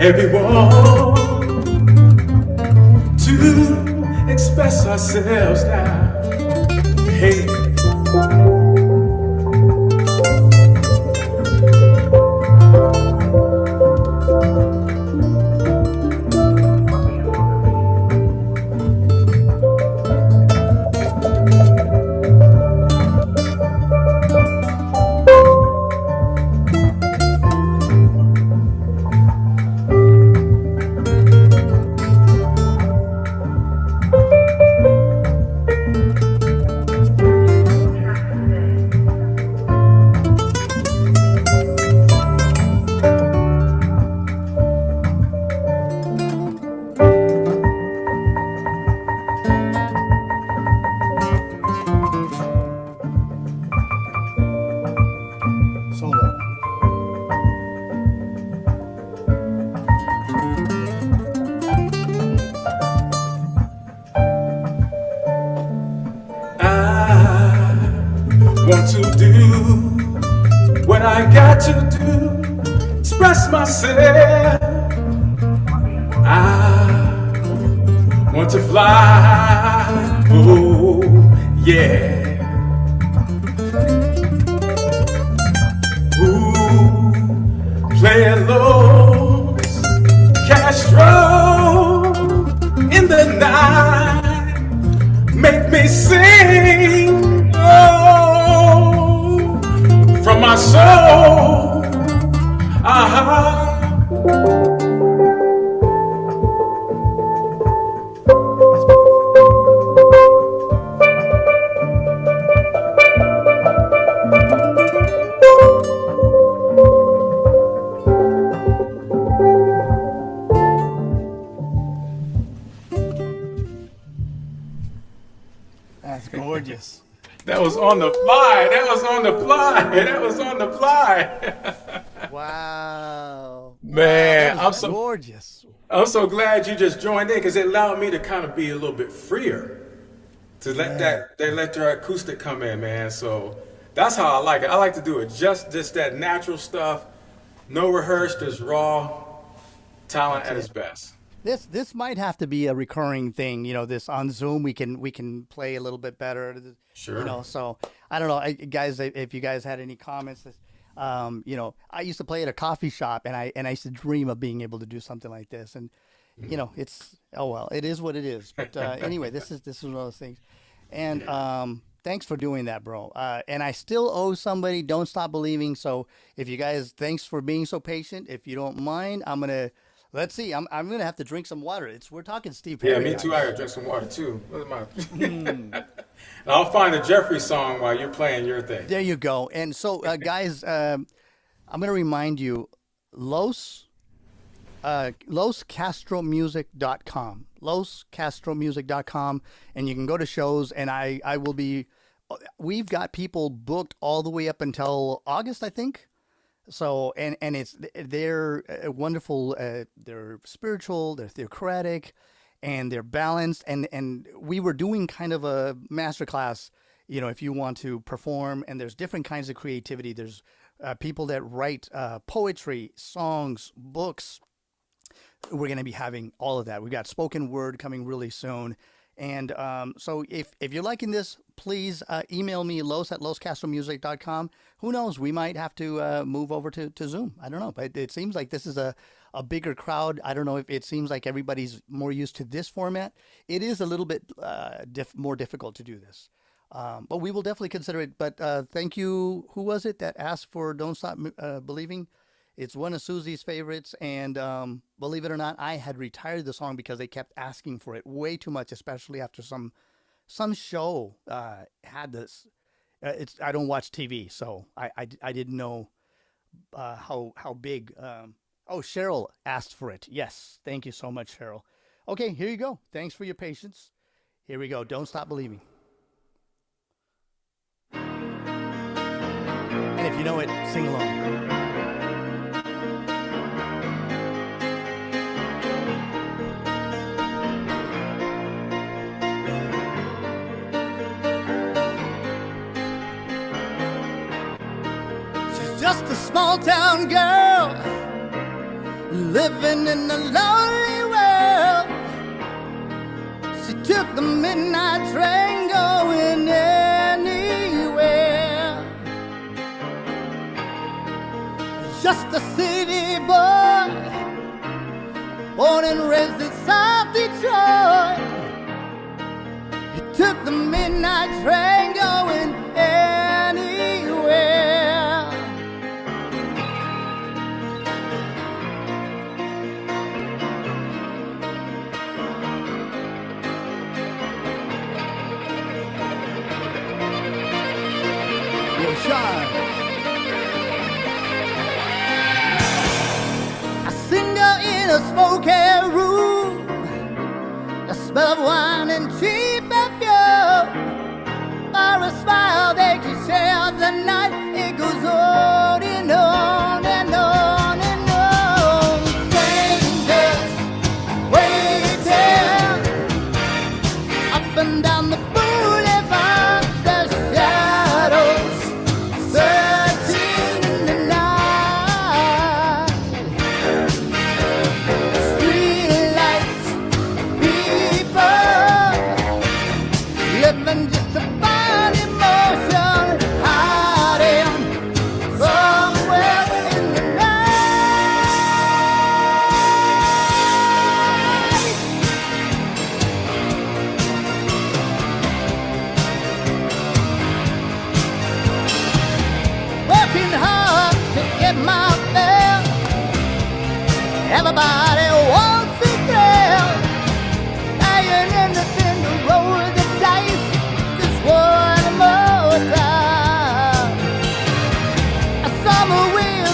everyone to express ourselves now. Hey. Want to do what I got to do, express myself. I want to fly, oh yeah. Ooh, playing Los Castro in the night, make me sing, oh, from my soul, That's gorgeous. That was on the fly. That was on the fly. That was on the fly. Wow. Man, Wow, I'm so gorgeous. I'm so glad you just joined in because it allowed me to kind of be a little bit freer to let let their acoustic come in, man. So that's how I like it. I like to do it just that natural stuff, no rehearsed, just raw talent at its best. This might have to be a recurring thing, this on Zoom we can play a little bit better. Sure. So I don't know, guys, if you guys had any comments, I used to play at a coffee shop and I used to dream of being able to do something like this, and it's, oh well, it is what it is. But anyway, this is one of those things. And thanks for doing that, bro. And I still owe somebody Don't Stop Believing. So if you guys, thanks for being so patient. If you don't mind, let's see. I'm gonna have to drink some water. We're talking Steve Perry. Yeah, me too. I gotta drink some water too. Where's my? And I'll find a Jeffrey song while you're playing your thing. There you go. And so, guys, I'm gonna remind you, LosCastroMusic.com, LosCastroMusic.com, and you can go to shows. And I will be. We've got people booked all the way up until August, I think. So and they're wonderful. They're spiritual. They're theocratic, and they're balanced. And we were doing kind of a masterclass. If you want to perform, and there's different kinds of creativity. There's people that write poetry, songs, books. We're going to be having all of that. We got spoken word coming really soon. And so if you're liking this, please email me, los@loscastromusic.com. Who knows? We might have to move over to Zoom. I don't know. But it seems like this is a bigger crowd. I don't know if it seems like everybody's more used to this format. It is a little bit more difficult to do this. But we will definitely consider it. But thank you. Who was it that asked for Don't Stop Believing? It's one of Susie's favorites, and believe it or not, I had retired the song because they kept asking for it way too much, especially after some show had this. I don't watch TV, so I didn't know how big. Cheryl asked for it. Yes, thank you so much, Cheryl. Okay, here you go. Thanks for your patience. Here we go. Don't Stop Believing. And if you know it, sing along. Just a small town girl living in a lonely world. She took the midnight train going anywhere. Just a city boy, born and raised in South Detroit. He took the midnight train going anywhere. Yo, Sean. A singer in a smoky room, the smell of wine and cheap perfume. For a smile they can share the night. It goes on and on and on and on. Strangers waiting up and down the boulevard. The shadows searching in the night. Street lights, people living just to find emotion, hiding somewhere in the night. Working hard to get my fill. Everybody wants a thrill. Lying in the bin to roll the dice just one more time. Some will win,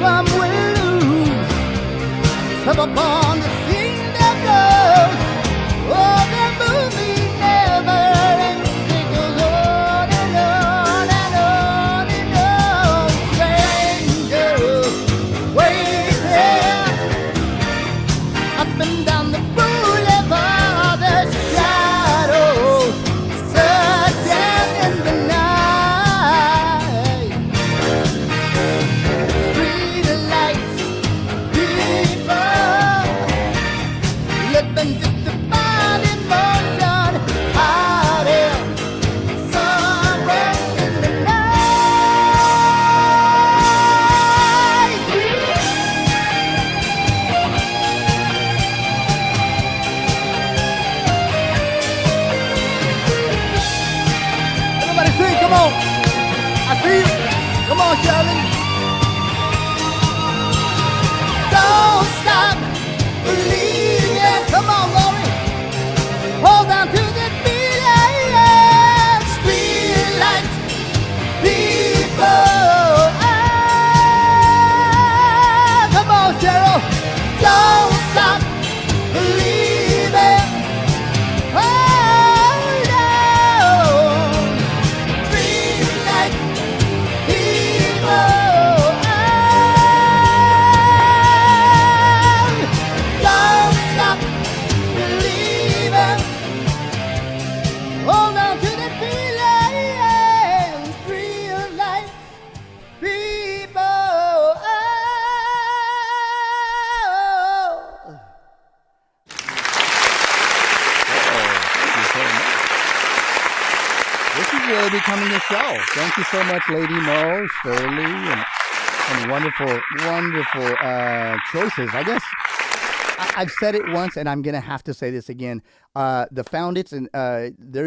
some will lose. Some upon the scene that goes. Oh, the movie never ends. It goes on and on and on and on. Strangers waiting up and down the boulevard. The shadows searching in the night. Street lights, people living just to find emotion, hiding somewhere in the night. Everybody sing, come on. I see you. Come on, Shirley. Don't stop believing. Come on, Lori. Hold on to the feeling. Street lights, people. Ah, come on, Cheryl. Don't stop believing. Oh, no. Street lights, people. Don't stop believing. Hold on to the feeling. Real life people. This is really becoming a show. Thank you so much, Lady Mo, Shirley, and wonderful, wonderful choices. I guess I've said it once, and I'm gonna have to say this again. The Foundits, and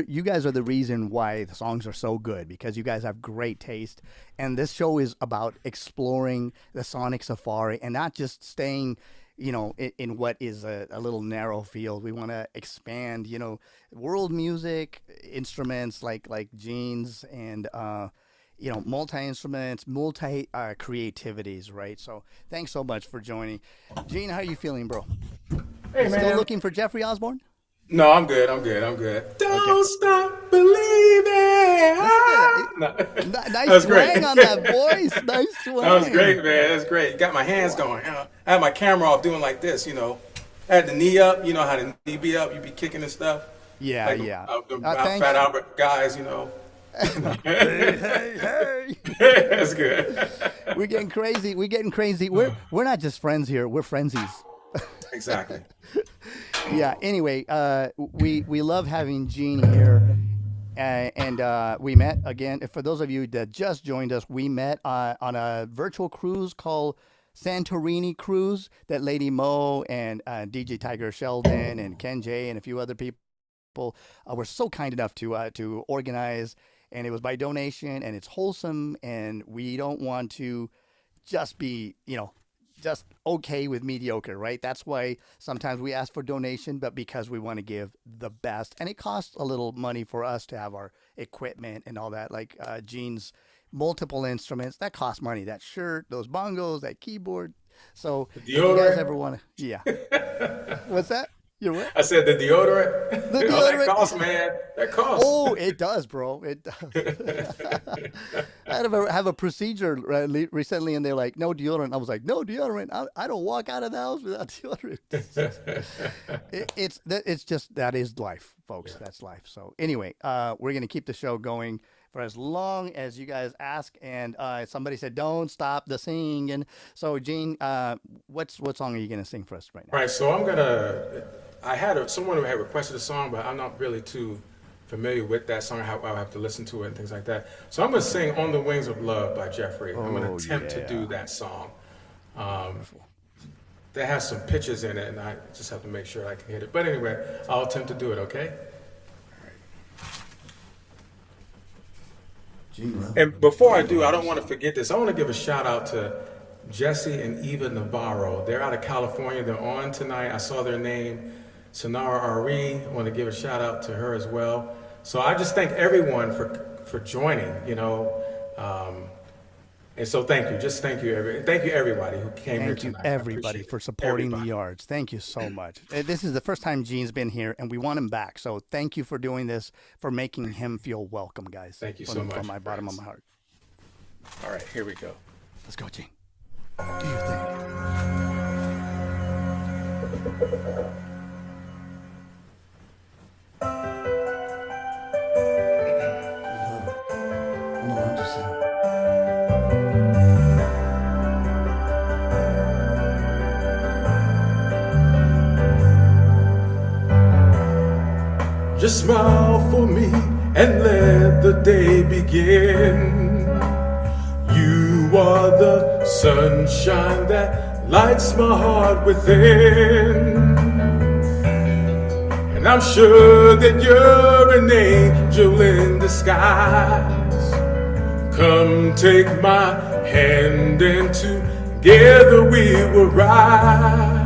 you guys are the reason why the songs are so good, because you guys have great taste, and this show is about exploring the sonic safari and not just staying, in what is a little narrow field. We want to expand, world music, instruments like Gene's, and multi-instruments, creativities, right? So thanks so much for joining. Gene, how are you feeling, bro? Hey, man. Still looking for Jeffrey Osborne? No, I'm good. Don't stop believing. Nice twang on that voice. Nice twang. That was great, man. That's great. Got my hands going. I had my camera off doing like this, I had the knee up. You know how the knee be up? You be kicking and stuff. Yeah, like yeah. The Fat Albert guys, Hey. That's good. We're getting crazy. We're getting crazy. We're not just friends here. We're friendsies. Exactly. Yeah. Anyway, we love having Gene here, and we met again. For those of you that just joined us, we met on a virtual cruise called Santorini Cruise that Lady Mo and DJ Tiger Sheldon and Ken J and a few other people were so kind enough to organize, and it was by donation, and it's wholesome, and we don't want to just be just okay with mediocre, right? That's why sometimes we ask for donation, but because we want to give the best, and it costs a little money for us to have our equipment and all that, like Gene's multiple instruments that cost money, that shirt, those bongos, that keyboard. So if you guys ever want to, yeah. What's that? You're what? I said the deodorant. The deodorant. That costs, man. That costs. Oh, it does, bro. It does. I had to have a procedure recently, and they're like, "No deodorant." I was like, "No deodorant. I don't walk out of the house without deodorant." It's just that is life, folks. Yeah. That's life. So anyway, we're gonna keep the show going for as long as you guys ask. And somebody said, "Don't stop the singing." So Gene, what song are you gonna sing for us right now? All right. So I had someone who had requested a song, but I'm not really too familiar with that song. I'll have to listen to it and things like that. So I'm going to sing "On the Wings of Love" by Jeffrey. I'm going to attempt to do that song. That has some pitches in it, and I just have to make sure I can hit it. But anyway, I'll attempt to do it, okay? And before I do, I don't want to forget this. I want to give a shout out to Jesse and Eva Navarro. They're out of California. They're on tonight. I saw their name, Sonara Ari. I want to give a shout out to her as well. So I just thank everyone for joining, and so thank you. Just thank you, everybody who came here tonight. Thank you, everybody, for supporting the Yards. Thank you so much. This is the first time Gene's been here, and we want him back. So thank you for doing this, for making him feel welcome, guys. Thank you so much. From my bottom of my heart. All right, here we go. Let's go, Gene. Do your thing. Just smile for me and let the day begin. You are the sunshine that lights my heart within. And I'm sure that you're an angel in disguise. Come take my hand and together we will ride.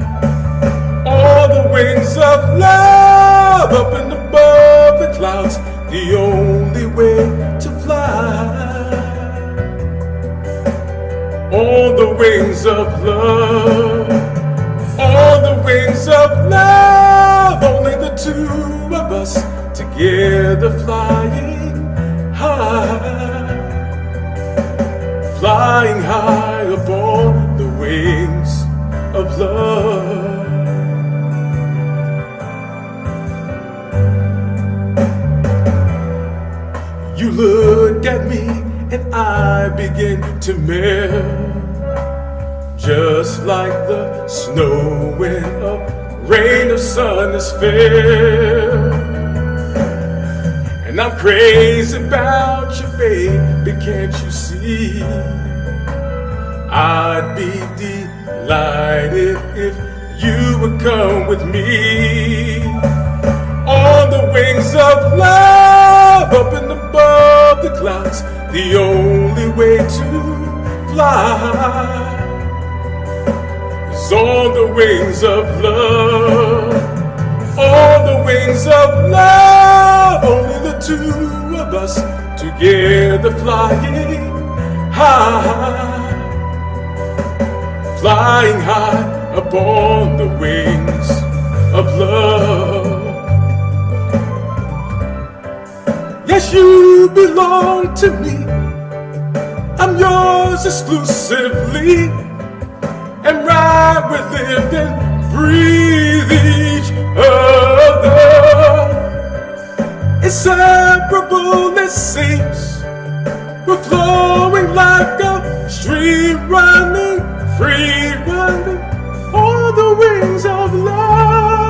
All the wings of love up and above the clouds, the only way to fly. On the wings of love, on the wings of love, only the two of us together flying high. Flying high upon the wings of love. You look at me and I begin to melt, just like the snow when a rain of sun is fell. And I'm crazy about you, baby, can't you see? I'd be delighted if you would come with me. On the wings of love, up and above the clouds, the only way to fly is on the wings of love. On the wings of love, only the two of us together flying high. Flying high upon the wings of love. Yes, you belong to me. I'm yours exclusively. And right we live and breathe each other. Inseparable, it seems we're flowing like a stream running, free running on the wings of love.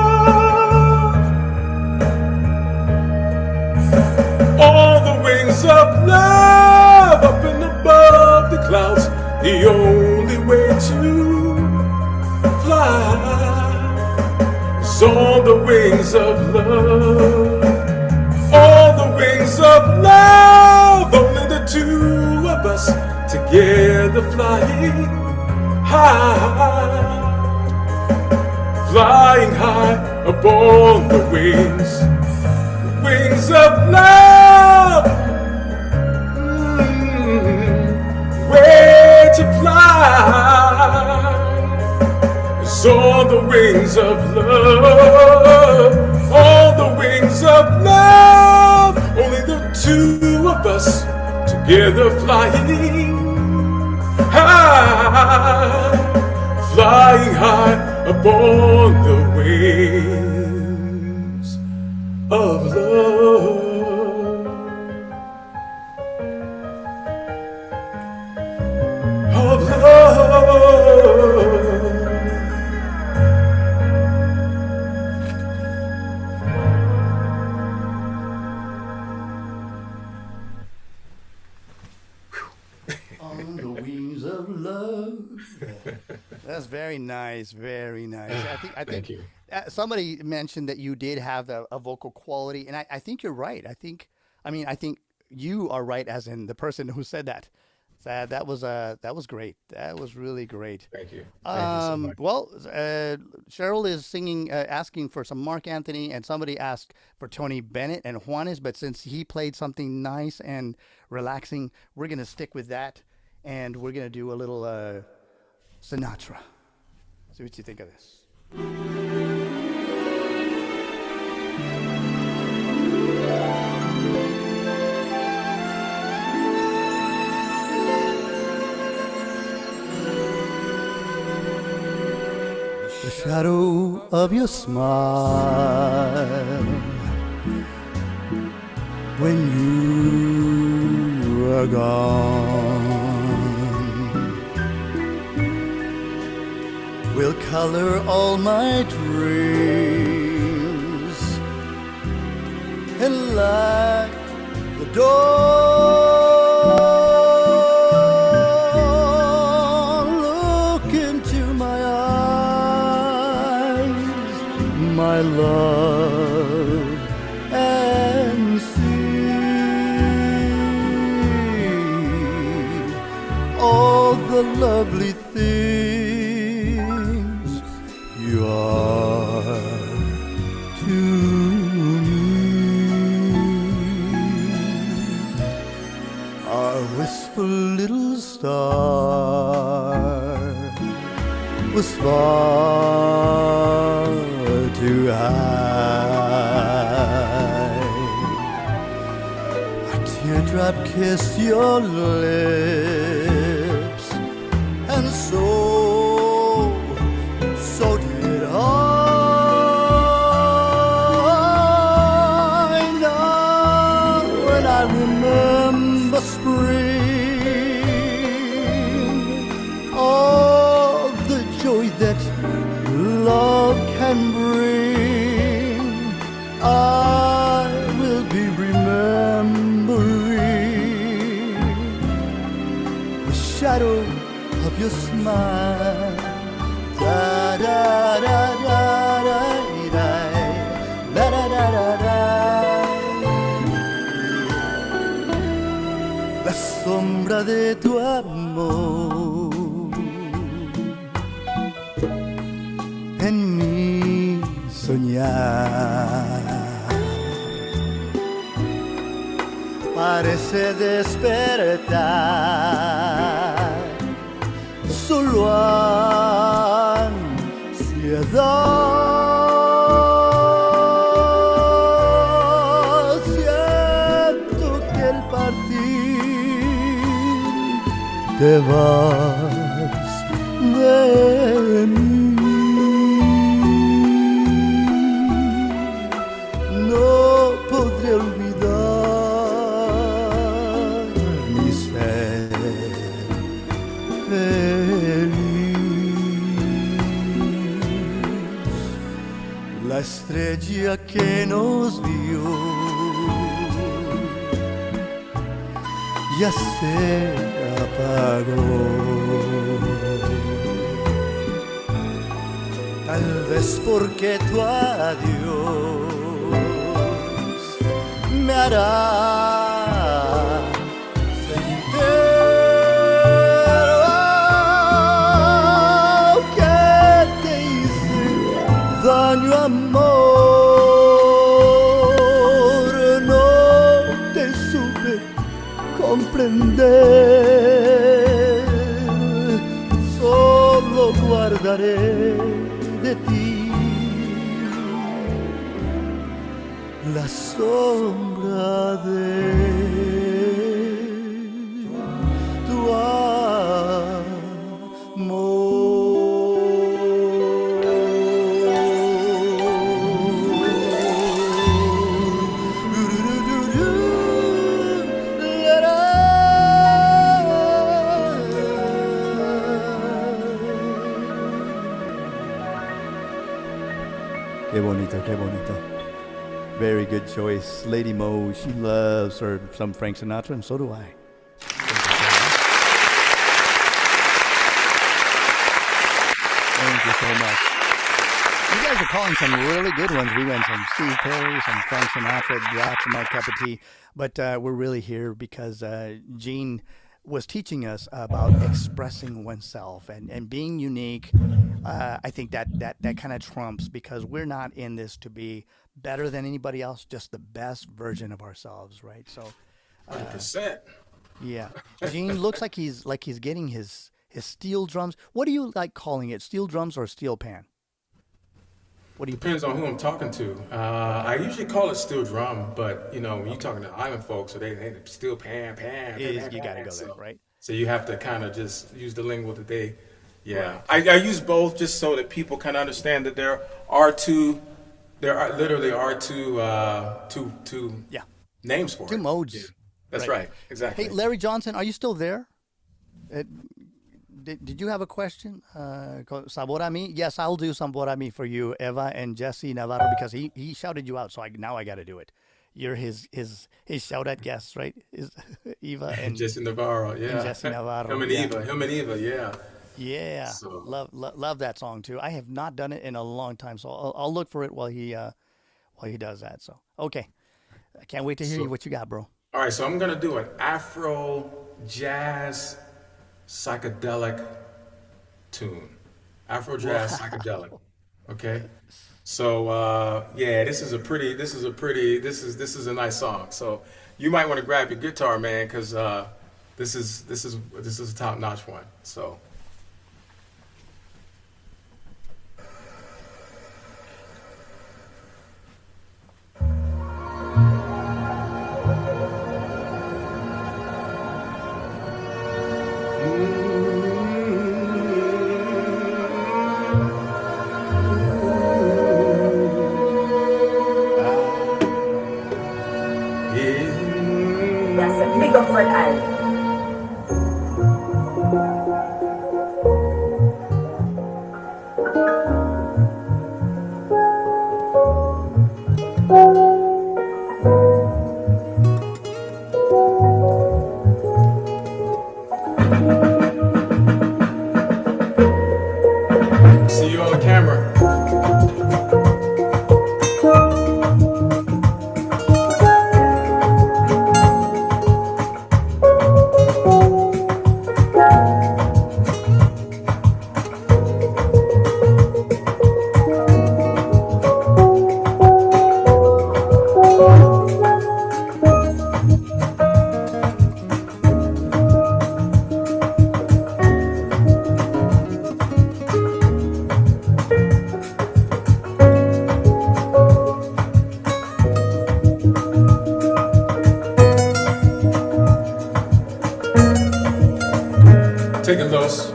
On the wings of love, up and above the clouds, the only way to fly is on the wings of love. On the wings of love, only the two of us together flying high. Flying high upon the wings of love. Way to fly is on the wings of love. On the wings of love, only the two of us together flying high. Flying high upon the wings of love. Of love. On the wings of love. That's very nice, very nice. I think Thank you. Somebody mentioned that you did have a vocal quality, and I think you're right. I think you are right, as in the person who said that. That was great. That was really great. Thank you. Thank you so much. Well, Cheryl is singing, asking for some Mark Anthony, and somebody asked for Tony Bennett and Juanes. But since he played something nice and relaxing, we're gonna stick with that, and we're gonna do a little Sinatra. See what you think of this. The shadow of your smile when you are gone will color all my dreams and light the dawn. Look into my eyes, my love, and see all the lovely things you are to me. Our wistful little star was far too high. A teardrop kissed your lips, and so did I. Now when I remember spring, all the joy that love can bring, I will be remembering the shadow of your smile. Da da da da da da da da da da. La sombra de tu amor en mi soñar parece despertar solo ansiedad. Siento que al partir te vas de mí. No podré olvidar la estrella que nos vio ya se apagó. Tal vez porque tu adiós me hará sentir que te hice daño, amor. No te supe comprender, solo guardaré de ti la sombra de tu Qué bonito, qué bonito. Very good choice. Lady Mo, she loves her some Frank Sinatra, and so do I. Thank you so much. You guys are calling some really good ones. We went some Steve Perry, some Frank Sinatra. That's my cup of tea. But we're really here because Gene was teaching us about expressing oneself and being unique. I think that kind of trumps, because we're not in this to be better than anybody else, just the best version of ourselves, right? So, 100%. Yeah, Gene looks like he's getting his steel drums. What do you like calling it? Steel drums or steel pan? What do you? Depends on who I'm talking to. I usually call it steel drum, but you know, when you're talking to island folks, so they steel pan. You got to go there, right? So you have to kind of just use the lingo that they. Yeah, I use both just so that people kind of understand that there are literally two names for it. Two modes. Yeah. That's right. Exactly. Hey, Larry Johnson, are you still there? Did you have a question? Sabor a mí? Yes, I'll do Sabor a mí for you, Eva and Jesse Navarro, because he shouted you out, so now I got to do it. You're his shout out guests, right? Eva and Jesse Navarro, yeah. And Jesse Navarro. Him and Eva, yeah. Yeah, so. love that song too. I have not done it in a long time, so I'll look for it while he does that. So okay, I can't wait to hear what you got, bro. All right, so I'm gonna do an Afro jazz psychedelic tune. Afro jazz psychedelic. Okay. So this is a nice song. So you might want to grab your guitar, man, because this is a top notch one. So. See you on the camera. Take it, Los.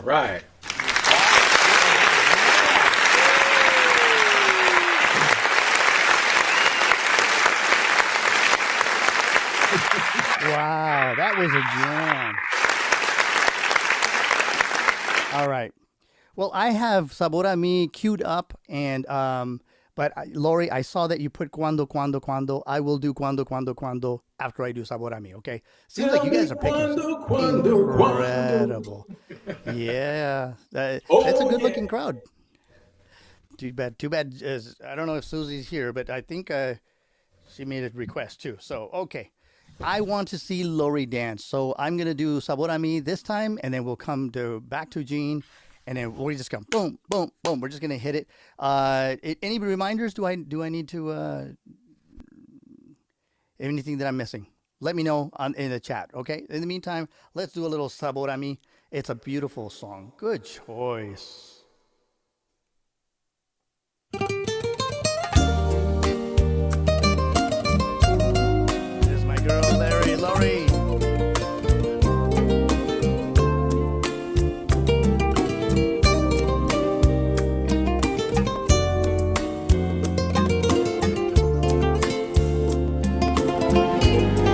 right. Wow, that was a jam. All right. Well, I have Sabor a Mi queued up, and Lori, I saw that you put cuando. I will do cuando after I do Sabor a Mi. Okay. Seems like you guys are picking incredible. Yeah, that's a good-looking crowd. Too bad. I don't know if Susie's here, but I think she made a request too. So okay. I want to see Lori dance, so I'm gonna do Sabor a Mi this time, and then we'll come back to Gene, and then we just come boom, boom, boom. We're just gonna hit it. Any reminders? Do I need to anything that I'm missing? Let me know in the chat. Okay. In the meantime, let's do a little Sabor a Mi. It's a beautiful song. Good choice. Girl, Lori.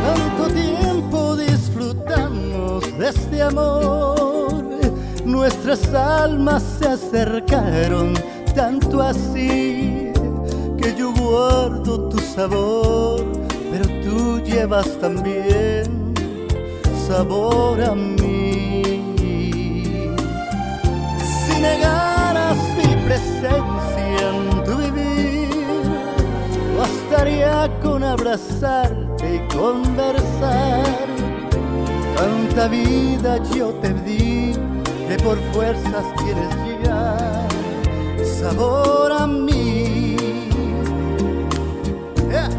Tanto tiempo disfrutamos de este amor, nuestras almas se acercaron tanto así que yo guardo tu sabor, pero tú llevas también sabor a mí. Si negaras mi presencia en tu vivir, bastaría con abrazarte y conversar. Tanta vida yo te di, que por fuerzas quieres ya sabor a mí. Yeah.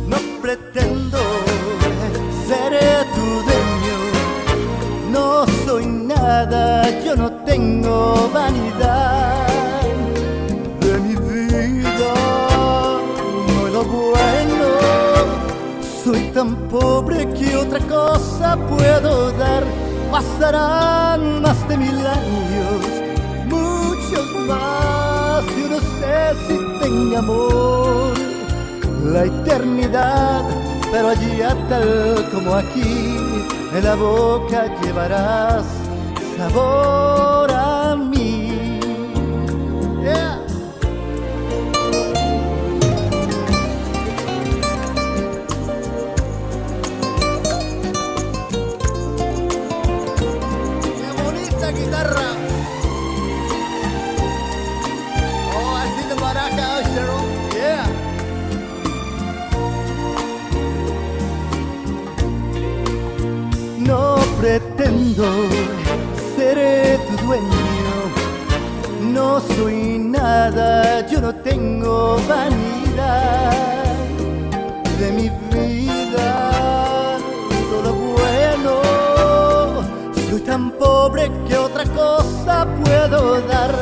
No pretendo ser tu dueño, no soy nada, yo no tengo vanidad de mi vida, no es lo bueno. Soy tan pobre que otra cosa puedo dar. Pasarán más de 1000 años, muchos más, yo no sé si tenga amor la eternidad, pero allá tal como aquí, en la boca llevarás sabor a mí. Yeah. ¡Qué bonita guitarra! Oh, I see the maraca, Cheryl. Yeah. No pretendo ser tu dueño, no soy nada, yo no tengo vanidad de mi vida, todo bueno. Soy tan pobre que otra cosa puedo dar.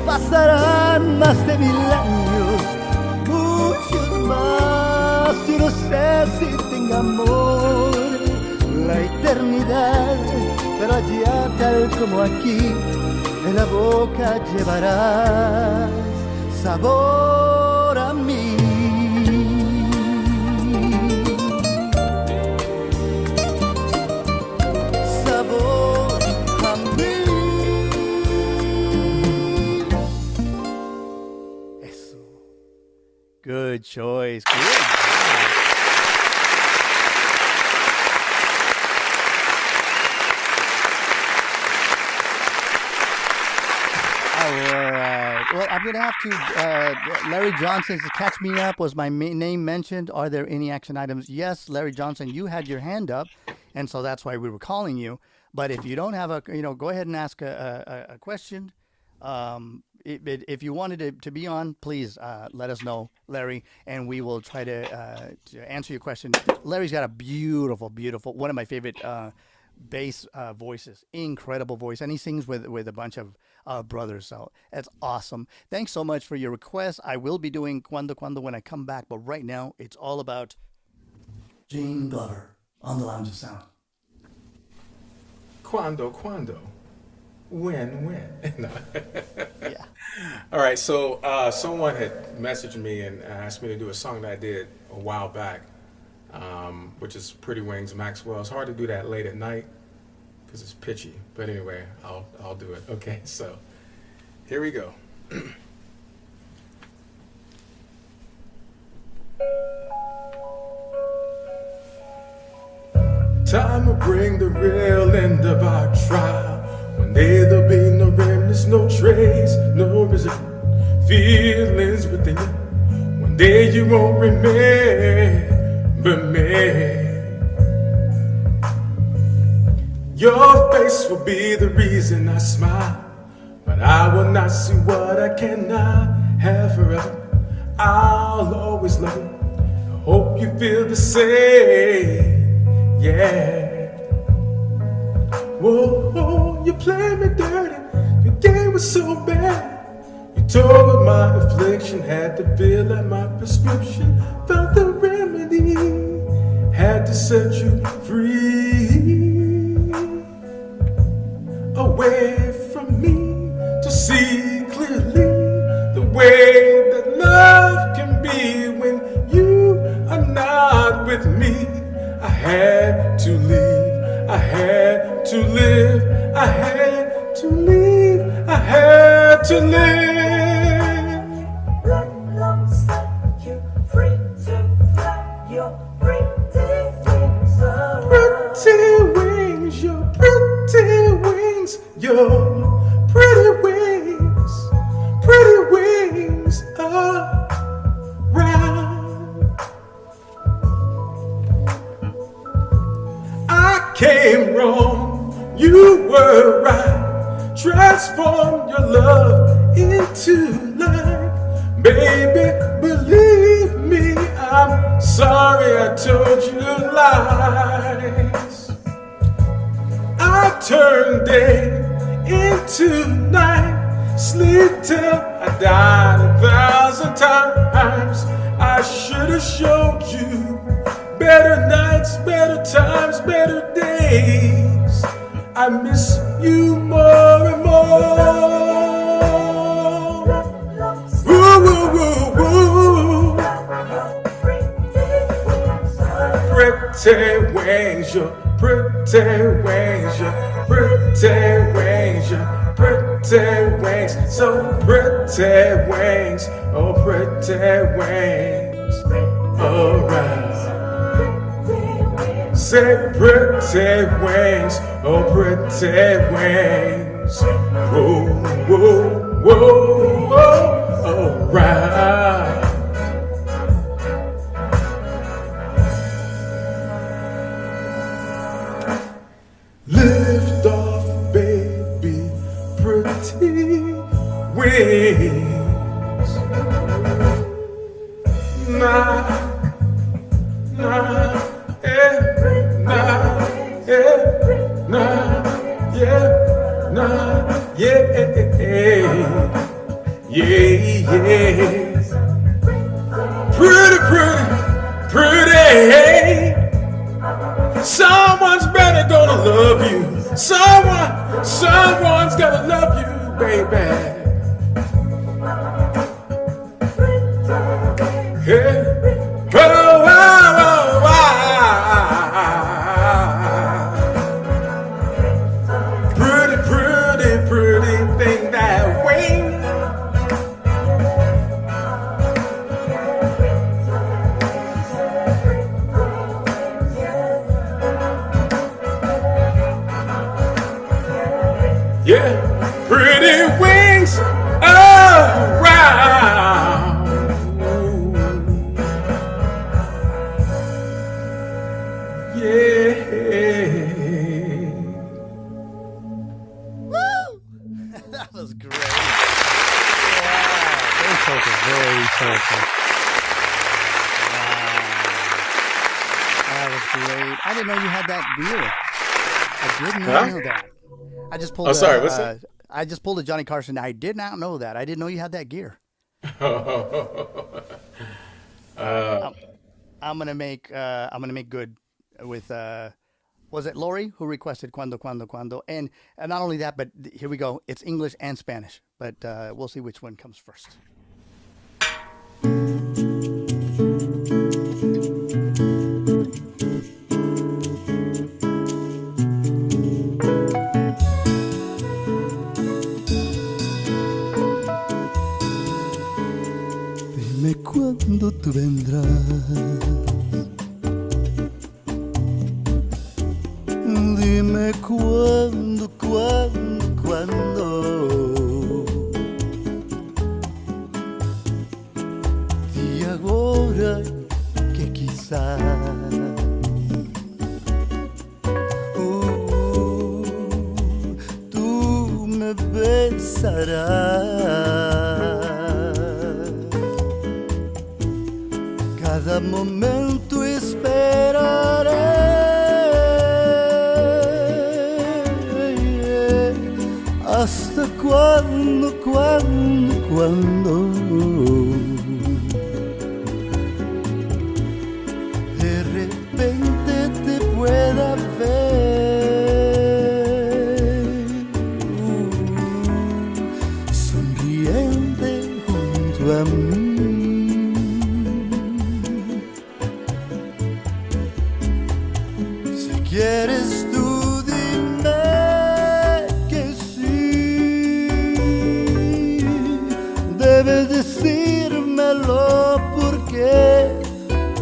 Pasarán más de 1000 años, muchos más, yo no sé si tenga amor la eternidad, pero allá tal como aquí, en la boca llevarás sabor a mí. Sabor a mí. Eso. Good choice. Good. Well, I'm going to have to, Larry Johnson, to catch me up. Was my name mentioned? Are there any action items? Yes, Larry Johnson, you had your hand up, and so that's why we were calling you. But if you don't have go ahead and ask a question. If you wanted to be on, please let us know, Larry, and we will try to answer your question. Larry's got a beautiful, one of my favorite bass voices, incredible voice, and he sings with a bunch of brothers, so that's awesome. Thanks so much for your request. I will be doing Cuando when I come back, but right now it's all about Gene Glover on the Lounge of Sound. Cuando. When? No. Yeah. All right, so someone had messaged me and asked me to do a song that I did a while back, which is Pretty Wings, Maxwell. It's hard to do that late at night because it's pitchy. But anyway, I'll do it. Okay, so here we go. Time will bring the real end of our trial. One day there'll be no remnants, no trace, no residual feelings within you. One day you won't remember me. Your face will be the reason I smile, but I will not see what I cannot have forever. I'll always love you. I hope you feel the same. Yeah. Whoa, you played me dirty. Your game was so bad. You told me my affliction had to feel like my prescription. Found the remedy, had to set you free. Away from me to see clearly the way that love can be when you are not with me. I had to leave, I had to live, I had to leave, I had to live. Let love set you free to fly your pretty wings around. Pretty wings, your pretty wings, your pretty wings around. I came wrong, you were right. Transform your love into light. Baby, believe me, I'm sorry I told you lies. I turned day into night. Sleep till I died 1,000 times. I should have showed you better nights, better times, better days. I miss you more and more. Woo, woo, woo, woo. Pretty wings, your pretty wings, your pretty wings, your pretty wings, so pretty wings, oh pretty wings around. Say pretty wings, oh pretty wings, whoa, whoa, whoa, whoa, around. Lift off, baby, pretty wings. Nah, nah, yeah, nah, yeah, nah, yeah, nah, yeah, yeah, yeah. Pretty, pretty, pretty. Someone's better gonna love you. Someone's gonna love you, baby. Yeah. Oh, oh, oh, oh. Pretty, pretty, pretty thing that way. Yeah, pretty wings around. Yeah. Woo! That was great. Wow. Very focused, very focused. Wow. That was great. I didn't know you had that gear. I did not know that. I just pulled. Oh, sorry. What's that? I just pulled a Johnny Carson. I did not know that. I didn't know you had that gear. I'm gonna make good with Was it Lori who requested Cuando, Cuando, Cuando? And not only that, but here we go. It's English and Spanish, but we'll see which one comes first. Dime cuándo tú vendrás. Dime cuándo, cuándo, cuándo. Y ahora que quizás tú me besarás. Cada momento esperaré. ¿Hasta cuándo, cuándo, cuándo? De repente te pueda ver sonriente junto a mí. Si quieres tú dime que sí, debes decírmelo porque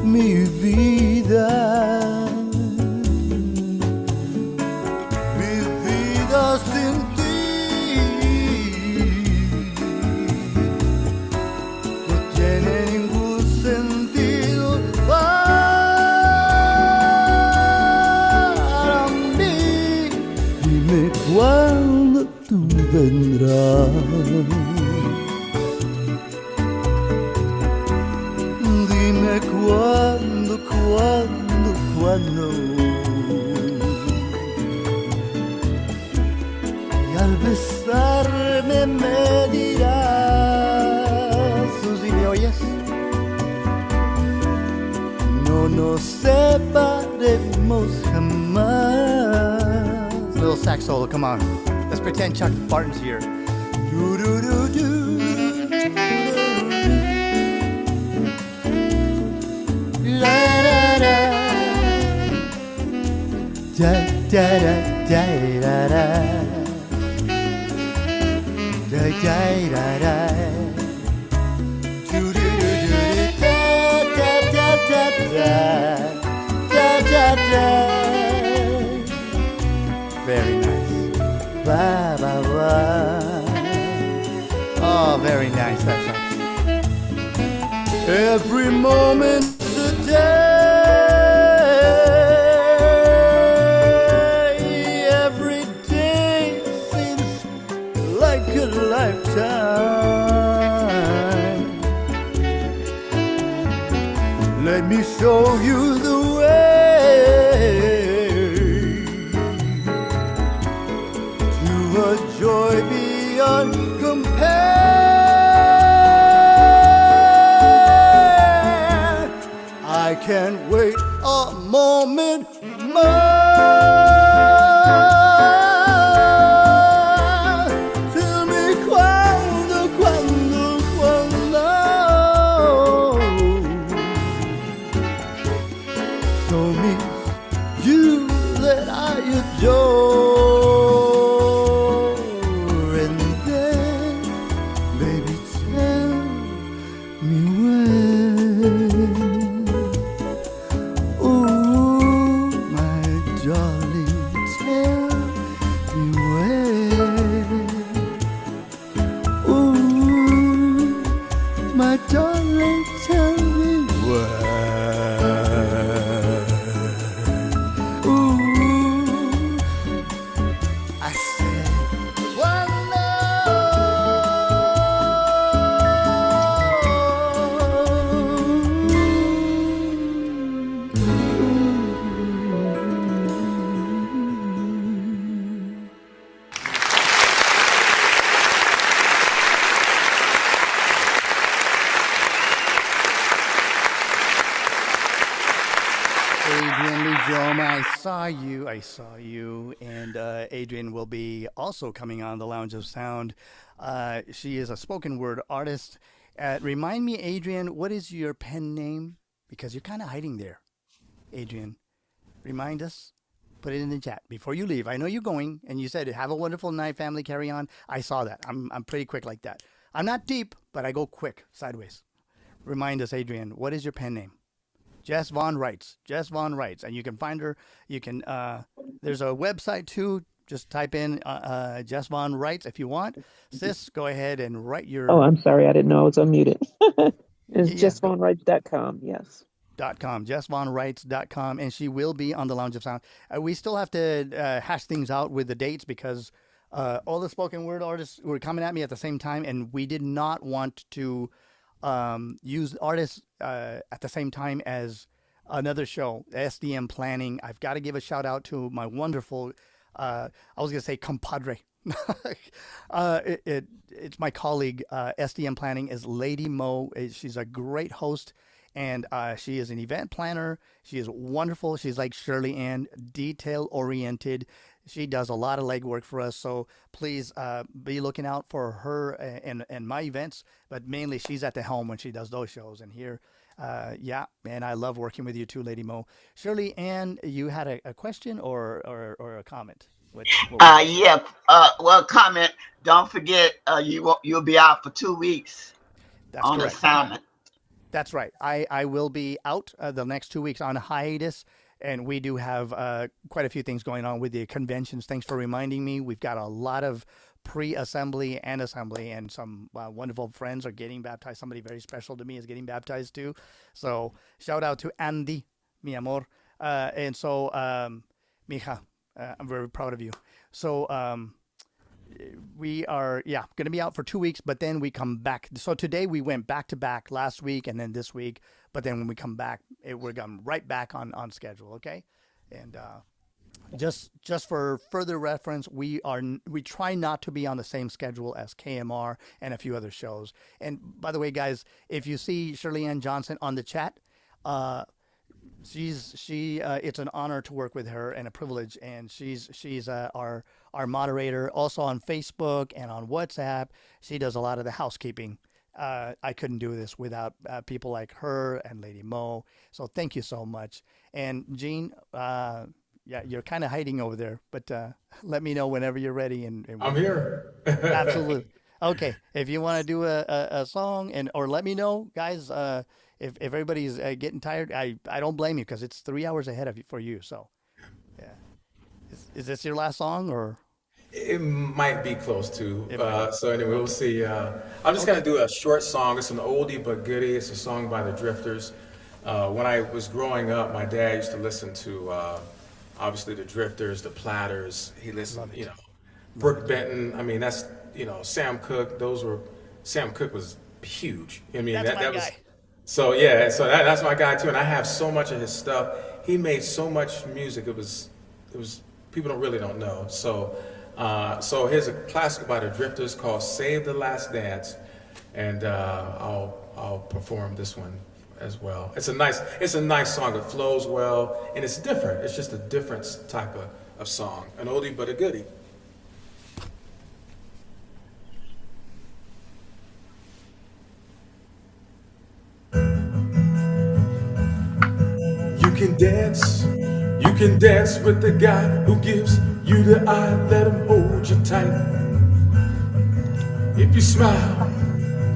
mi vida sin ti no tiene ningún sentido para mí. Dime cuándo tú vendrás. Dime cuándo, cuándo, cuándo. Y al besarme me dirás, Susie, ¿me oyes? no nos separemos jamás. Little sax solo, come on. Let's pretend Chuck Barton's here. La da da da da da da da da da da da. Very nice. Ba, ba, ba. Oh, very nice. That's nice. Every moment today, every day seems like a lifetime. Let me show you the way to a joy beyond compare. I can't wait a moment more. Tell me quando, quando, quando. Show me you that I adore. And then, baby, tell me when. Ooh, my darling, tell me when. Ooh, my darling, tell me when. Ooh, I said, one Adrian Lujoma, I saw you, and Adrian will be also coming on the Lounge of Sound. She is a spoken word artist. Remind me, Adrian, what is your pen name? Because you're kind of hiding there, Adrian. Remind us. Put it in the chat before you leave. I know you're going, and you said, have a wonderful night, family, carry on. I saw that. I'm pretty quick like that. I'm not deep, but I go quick, sideways. Remind us, Adrian, what is your pen name? Jess Vaughn Writes. Jess Vaughn Writes. And you can find her. You can, there's a website too. Just type in Jess Vaughn Writes if you want. Sis, go ahead and write your. Oh, I'm sorry. I didn't know I was unmuted. It's JessVaughnWrites.com. Yes. .com, JessVaughnWrites.com, and she will be on the Lounge of Sound. We still have to hash things out with the dates because all the spoken word artists were coming at me at the same time, and we did not want to use artists at the same time as another show, SDM Planning. I've got to give a shout out to my wonderful, I was going to say compadre. It's my colleague, SDM Planning is Lady Mo. She's a great host. And she is an event planner. She is wonderful. She's like Shirley Ann, detail-oriented. She does a lot of legwork for us. So please be looking out for her and my events. But mainly she's at the helm when she does those shows. And here, yeah, man, I love working with you too, Lady Mo. Shirley Ann, you had a question or a comment? Yeah. Well, comment. Don't forget, you'll be out for 2 weeks. That's on correct. assignment. That's right. I will be out the next 2 weeks on hiatus, and we do have quite a few things going on with the conventions. Thanks for reminding me. We've got a lot of pre-assembly and assembly, and some wonderful friends are getting baptized. Somebody very special to me is getting baptized too. So shout out to Andy, mi amor. And so, mija, I'm very proud of you. So, we are, going to be out for 2 weeks, but then we come back. So today we went back to back last week and then this week. But then when we come back, we're going right back on schedule. Okay. And, just for further reference, we try not to be on the same schedule as KMR and a few other shows. And by the way, guys, if you see Shirley Ann Johnson on the chat, it's an honor to work with her and a privilege, and she's our moderator also on Facebook and on WhatsApp. She does a lot of the housekeeping. I couldn't do this without people like her and Lady Mo. So thank you so much. And Gene, you're kind of hiding over there, but let me know whenever you're ready. And I'm here. Absolutely. Okay, if you want to do a song or let me know, guys. If everybody's getting tired, I don't blame you because it's 3 hours ahead of you for you. So, yeah, is this your last song or? It might be close to. So anyway, we'll see. I'm just gonna do a short song. It's an oldie but goodie. It's a song by the Drifters. When I was growing up, my dad used to listen to obviously the Drifters, the Platters. He listened, Brooke Benton. I mean, that's Sam Cooke. Sam Cooke was huge. I mean, that was. So yeah, so that's my guy too, and I have so much of his stuff. He made so much music. It was people don't know. So here's a classic by the Drifters called "Save the Last Dance," and I'll perform this one as well. It's a nice song. It flows well, and it's different. It's just a different type of song, an oldie but a goodie. You can dance with the guy who gives you the eye, let him hold you tight. If you smile,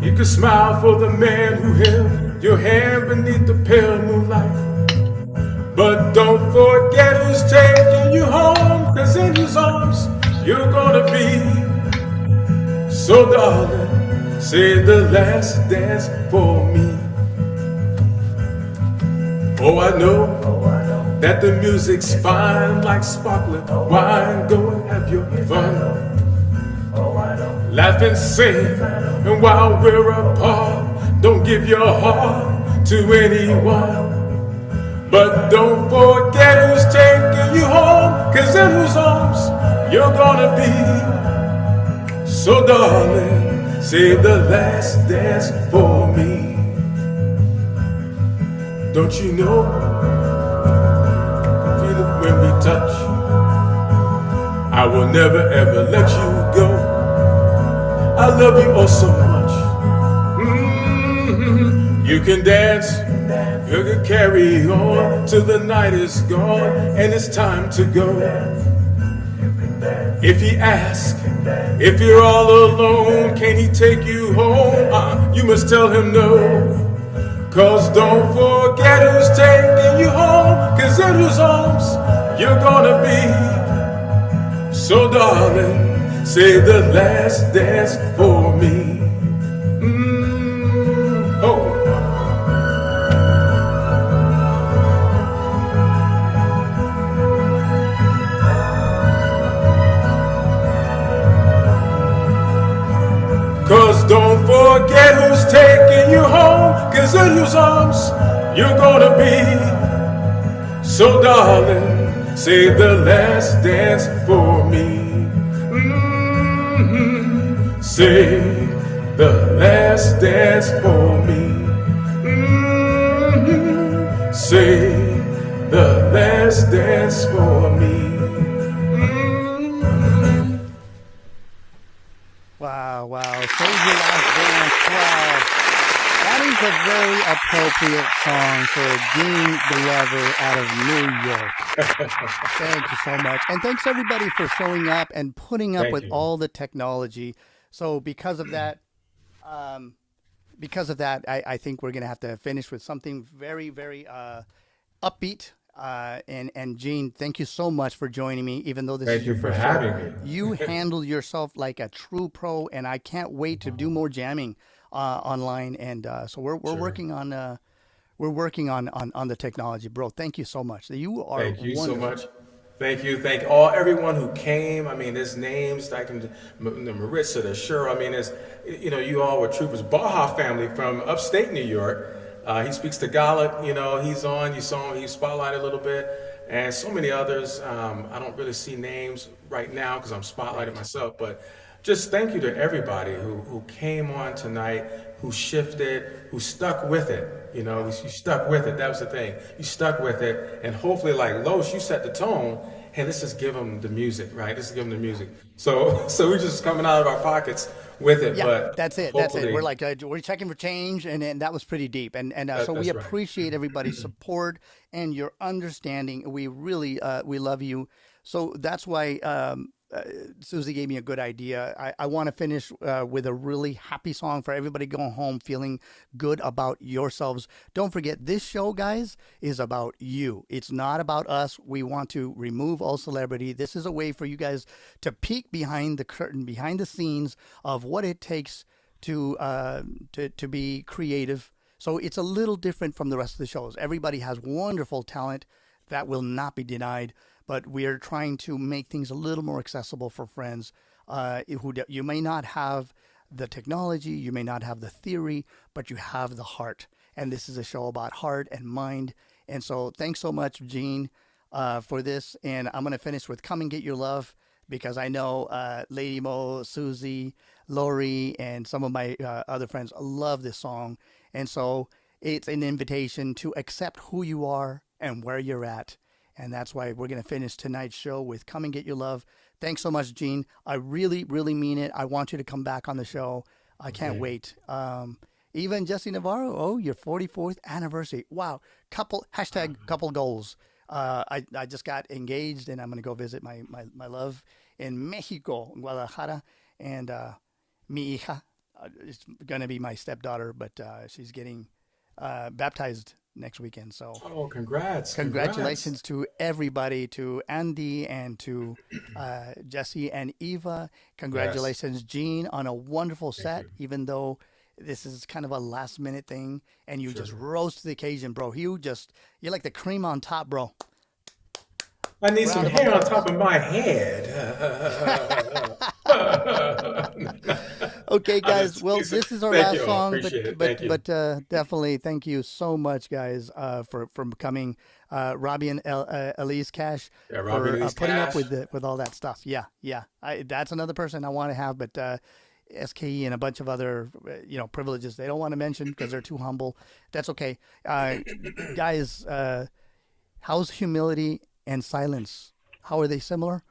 you can smile for the man who held your hand beneath the pale moonlight. But don't forget who's taking you home, 'cause in his arms you're gonna be. So darling, save the last dance for me. Oh, I know that the music's fine like sparkling wine. Go and have your fun. Laugh and sing, and while we're apart, don't give your heart to anyone. But don't forget who's taking you home, 'cause in whose arms you're gonna be. So darling, save the last dance for me. Don't you know when we touch. I will never ever let you go. I love you oh so much. You can dance, you can carry on till the night is gone and it's time to go. If he asks, if you're all alone, can he take you home? You must tell him no. 'Cause don't forget who's taking you home, 'cause in whose arms you're gonna be. So darling, say the last dance for me. Oh. Cause don't forget who's taking you home, 'cause in whose arms you're gonna be. So darling, say the last dance for me. Say the last dance for me. Say the last dance for me. Wow, wow. Save Your Last Dance. Wow. That is a very appropriate song for Dean Glover out of New York. Thank you so much. And thanks everybody for showing up and putting up Thank with you. all the technology. So because of that, I think we're going to have to finish with something very, very upbeat. And Gene, thank you so much for joining me, even though this Thank is your you for first having show. me. You handled yourself like a true pro, and I can't wait to do more jamming online. And so we're Sure. working on the technology, bro. Thank you so much. You are Thank you wonderful. so much. Thank you. Thank all everyone who came. I mean, there's names like the Maritza, the Cheryl. I mean, there's you all were troopers. Baja family from upstate New York. He speaks Tagalog. He's on. You saw him. He spotlighted a little bit, and so many others. I don't really see names right now because I'm spotlighted myself. But just thank you to everybody who came on tonight, who shifted, who stuck with it. You stuck with it. That was the thing. You stuck with it, and hopefully, like Los, you set the tone. Hey, let's just give them the music, right? Let's give them the music. So we're just coming out of our pockets with it. Yeah, but that's it. That's it. We're like we're checking for change, and that was pretty deep. And so we That's right. appreciate everybody's support and your understanding. We really we love you. So that's why Susie gave me a good idea. I want to finish with a really happy song for everybody going home feeling good about yourselves. Don't forget, this show, guys, is about you. It's not about us. We want to remove all celebrity. This is a way for you guys to peek behind the curtain, behind the scenes of what it takes to be creative. So it's a little different from the rest of the shows. Everybody has wonderful talent that will not be denied, but we are trying to make things a little more accessible for friends who you may not have the technology, you may not have the theory, but you have the heart. And this is a show about heart and mind. And so thanks so much, Gene, for this. And I'm going to finish with Come and Get Your Love, because I know Lady Mo, Susie, Lori, and some of my other friends love this song. And so it's an invitation to accept who you are and where you're at. And that's why we're going to finish tonight's show with Come and Get Your Love. Thanks so much, Gene. I really, really mean it. I want you to come back on the show. I can't wait. Even Jesse Navarro, your 44th anniversary. Wow. Couple goals. I just got engaged, and I'm going to go visit my love in Mexico, Guadalajara. And mi hija is going to be my stepdaughter, but she's getting baptized next weekend. So congratulations to everybody, to Andy and to Jesse and Eva. Congratulations, yes. Gene, on a wonderful set, even though this is kind of a last minute thing, and you just rose to the occasion, bro. You're like the cream on top, bro. I need some hair on top of my head. Okay, guys. Well, this is our last song, but definitely thank you so much, guys, for coming. Robbie and Elise Cash for putting up with all that stuff. Yeah. That's another person I want to have, but SKE and a bunch of other privileges they don't want to mention because they're too humble. That's okay, guys. How's humility and silence, how are they similar?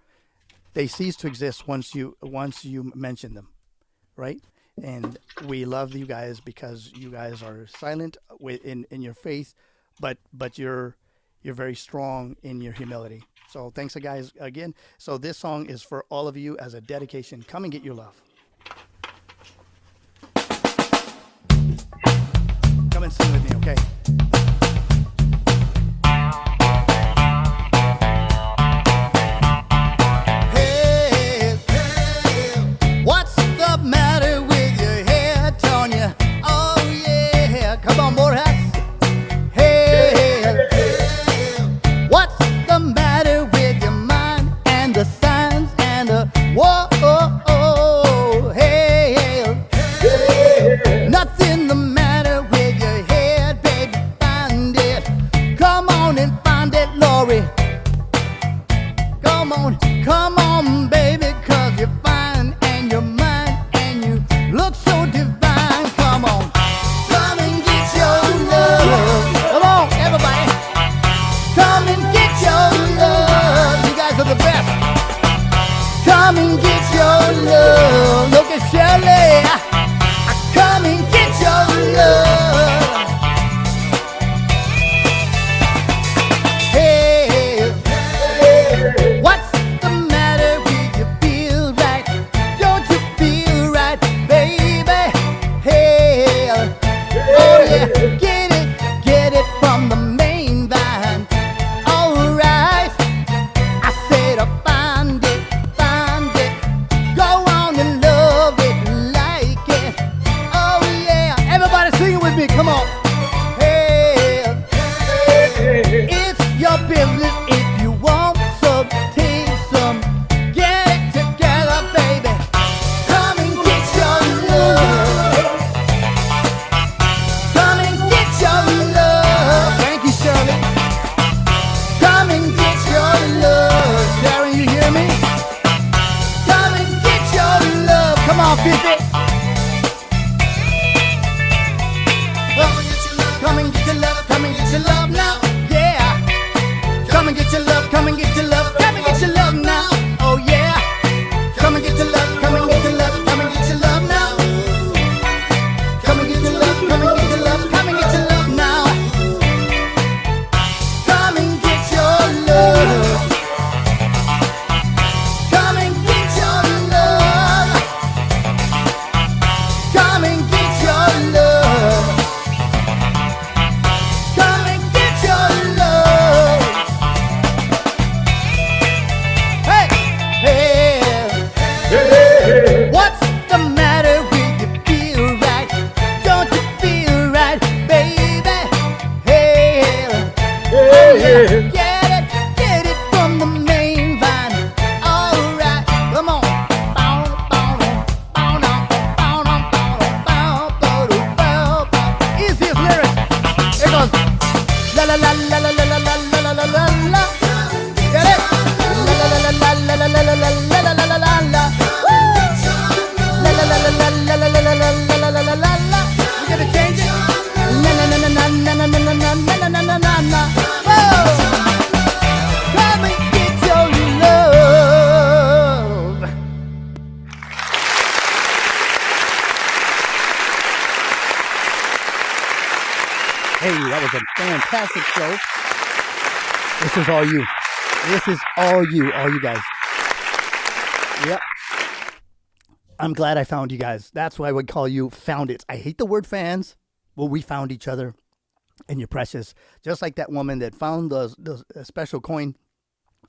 They cease to exist once you mention them, right? And we love you guys because you guys are silent in your faith, but you're very strong in your humility. So thanks, guys, again. So this song is for all of you as a dedication. Come and get your love. Come and sing with me, okay? Hey, hey, what's the matter with your hair, Tonya? Oh yeah, come on, Borat. Hey, hey, what's the matter with your mind and the signs and the whoa? Hey, hey, nothing the matter with your head, baby. Find it. Come on and find it, Lori. Come on, baby, 'cause you're fine and you're mine and you look so divine. Come on, come and get your love. Come on, everybody. Come and get your love. You guys are the best. Come and get your love. Look at Shirley. Come and get your love. Hey, hey, what's the matter with you? Feel right? Don't you feel right, baby? Hey, oh yeah, get it from the main vine. All right, I said find it. Go on and love it, like it. Oh yeah, everybody sing it with me. Come on. Hey, it's your business if you want some, take some, get it together, baby. Come and get your love. Come and get your love. Thank you, Shirley. Come and get your love. Sharon, you hear me? Come and get your love. Come on, Fifi. Come and get your love. Come and get your love now. Yeah. Come and get your love. Come and get your love. Come and get your love now. Oh yeah. Come and get your love. Come and get your love. Come and get your love now. Come and get your love. Come and get your love. Come and get your love now. Come and get your love. Come and get your love. Come and get your love. Come and get your love. Hey, hey, what's the matter with you? Feel right? Don't you feel right, baby? Hey, oh yeah, get it from the main vine. All right, come on. Easiest lyrics. Here goes. La la la la la la la la la la la la. Get it? La la la la la la la la la la la la la la. La la la la la la la la la la la la la. We gotta change it. Na na na na na na na na na na na na na. Whoa! Come and get your love. Hey, that was a fantastic show. This is all you. This is all you guys. Yep. I'm glad I found you guys. That's why I would call you Foundits. I hate the word fans. Well, we found each other, and you're precious. Just like that woman that found the special coin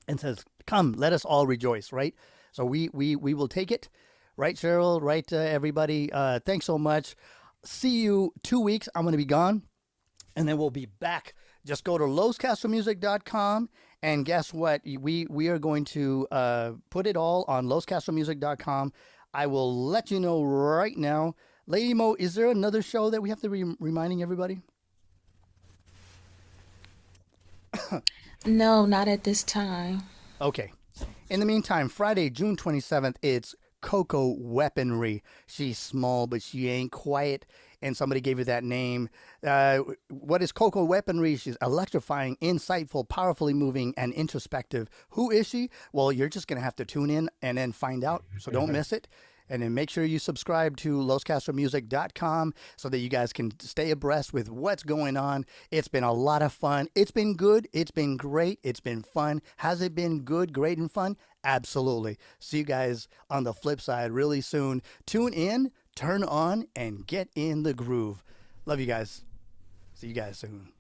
and says, come, let us all rejoice, right? So we will take it. Right, Cheryl? Right, everybody? Thanks so much. See you 2 weeks. I'm going to be gone. And then we'll be back. Just go to loscastlemusic.com, and guess what? We are going to put it all on loscastlemusic.com. I will let you know right now. Lady Mo, is there another show that we have to be reminding everybody? No, not at this time. Okay. In the meantime, Friday, June 27th, it's Coco Weaponry. She's small, but she ain't quiet. and somebody gave you that name. What is Coco Weaponry? She's electrifying, insightful, powerfully moving, and introspective. Who is she? Well, you're just going to have to tune in and then find out, so don't miss it. And then make sure you subscribe to loscastromusic.com so that you guys can stay abreast with what's going on. It's been a lot of fun. It's been good. It's been great. It's been fun. Has it been good, great, and fun? Absolutely. See you guys on the flip side really soon. Tune in, turn on, and get in the groove. Love you guys. See you guys soon.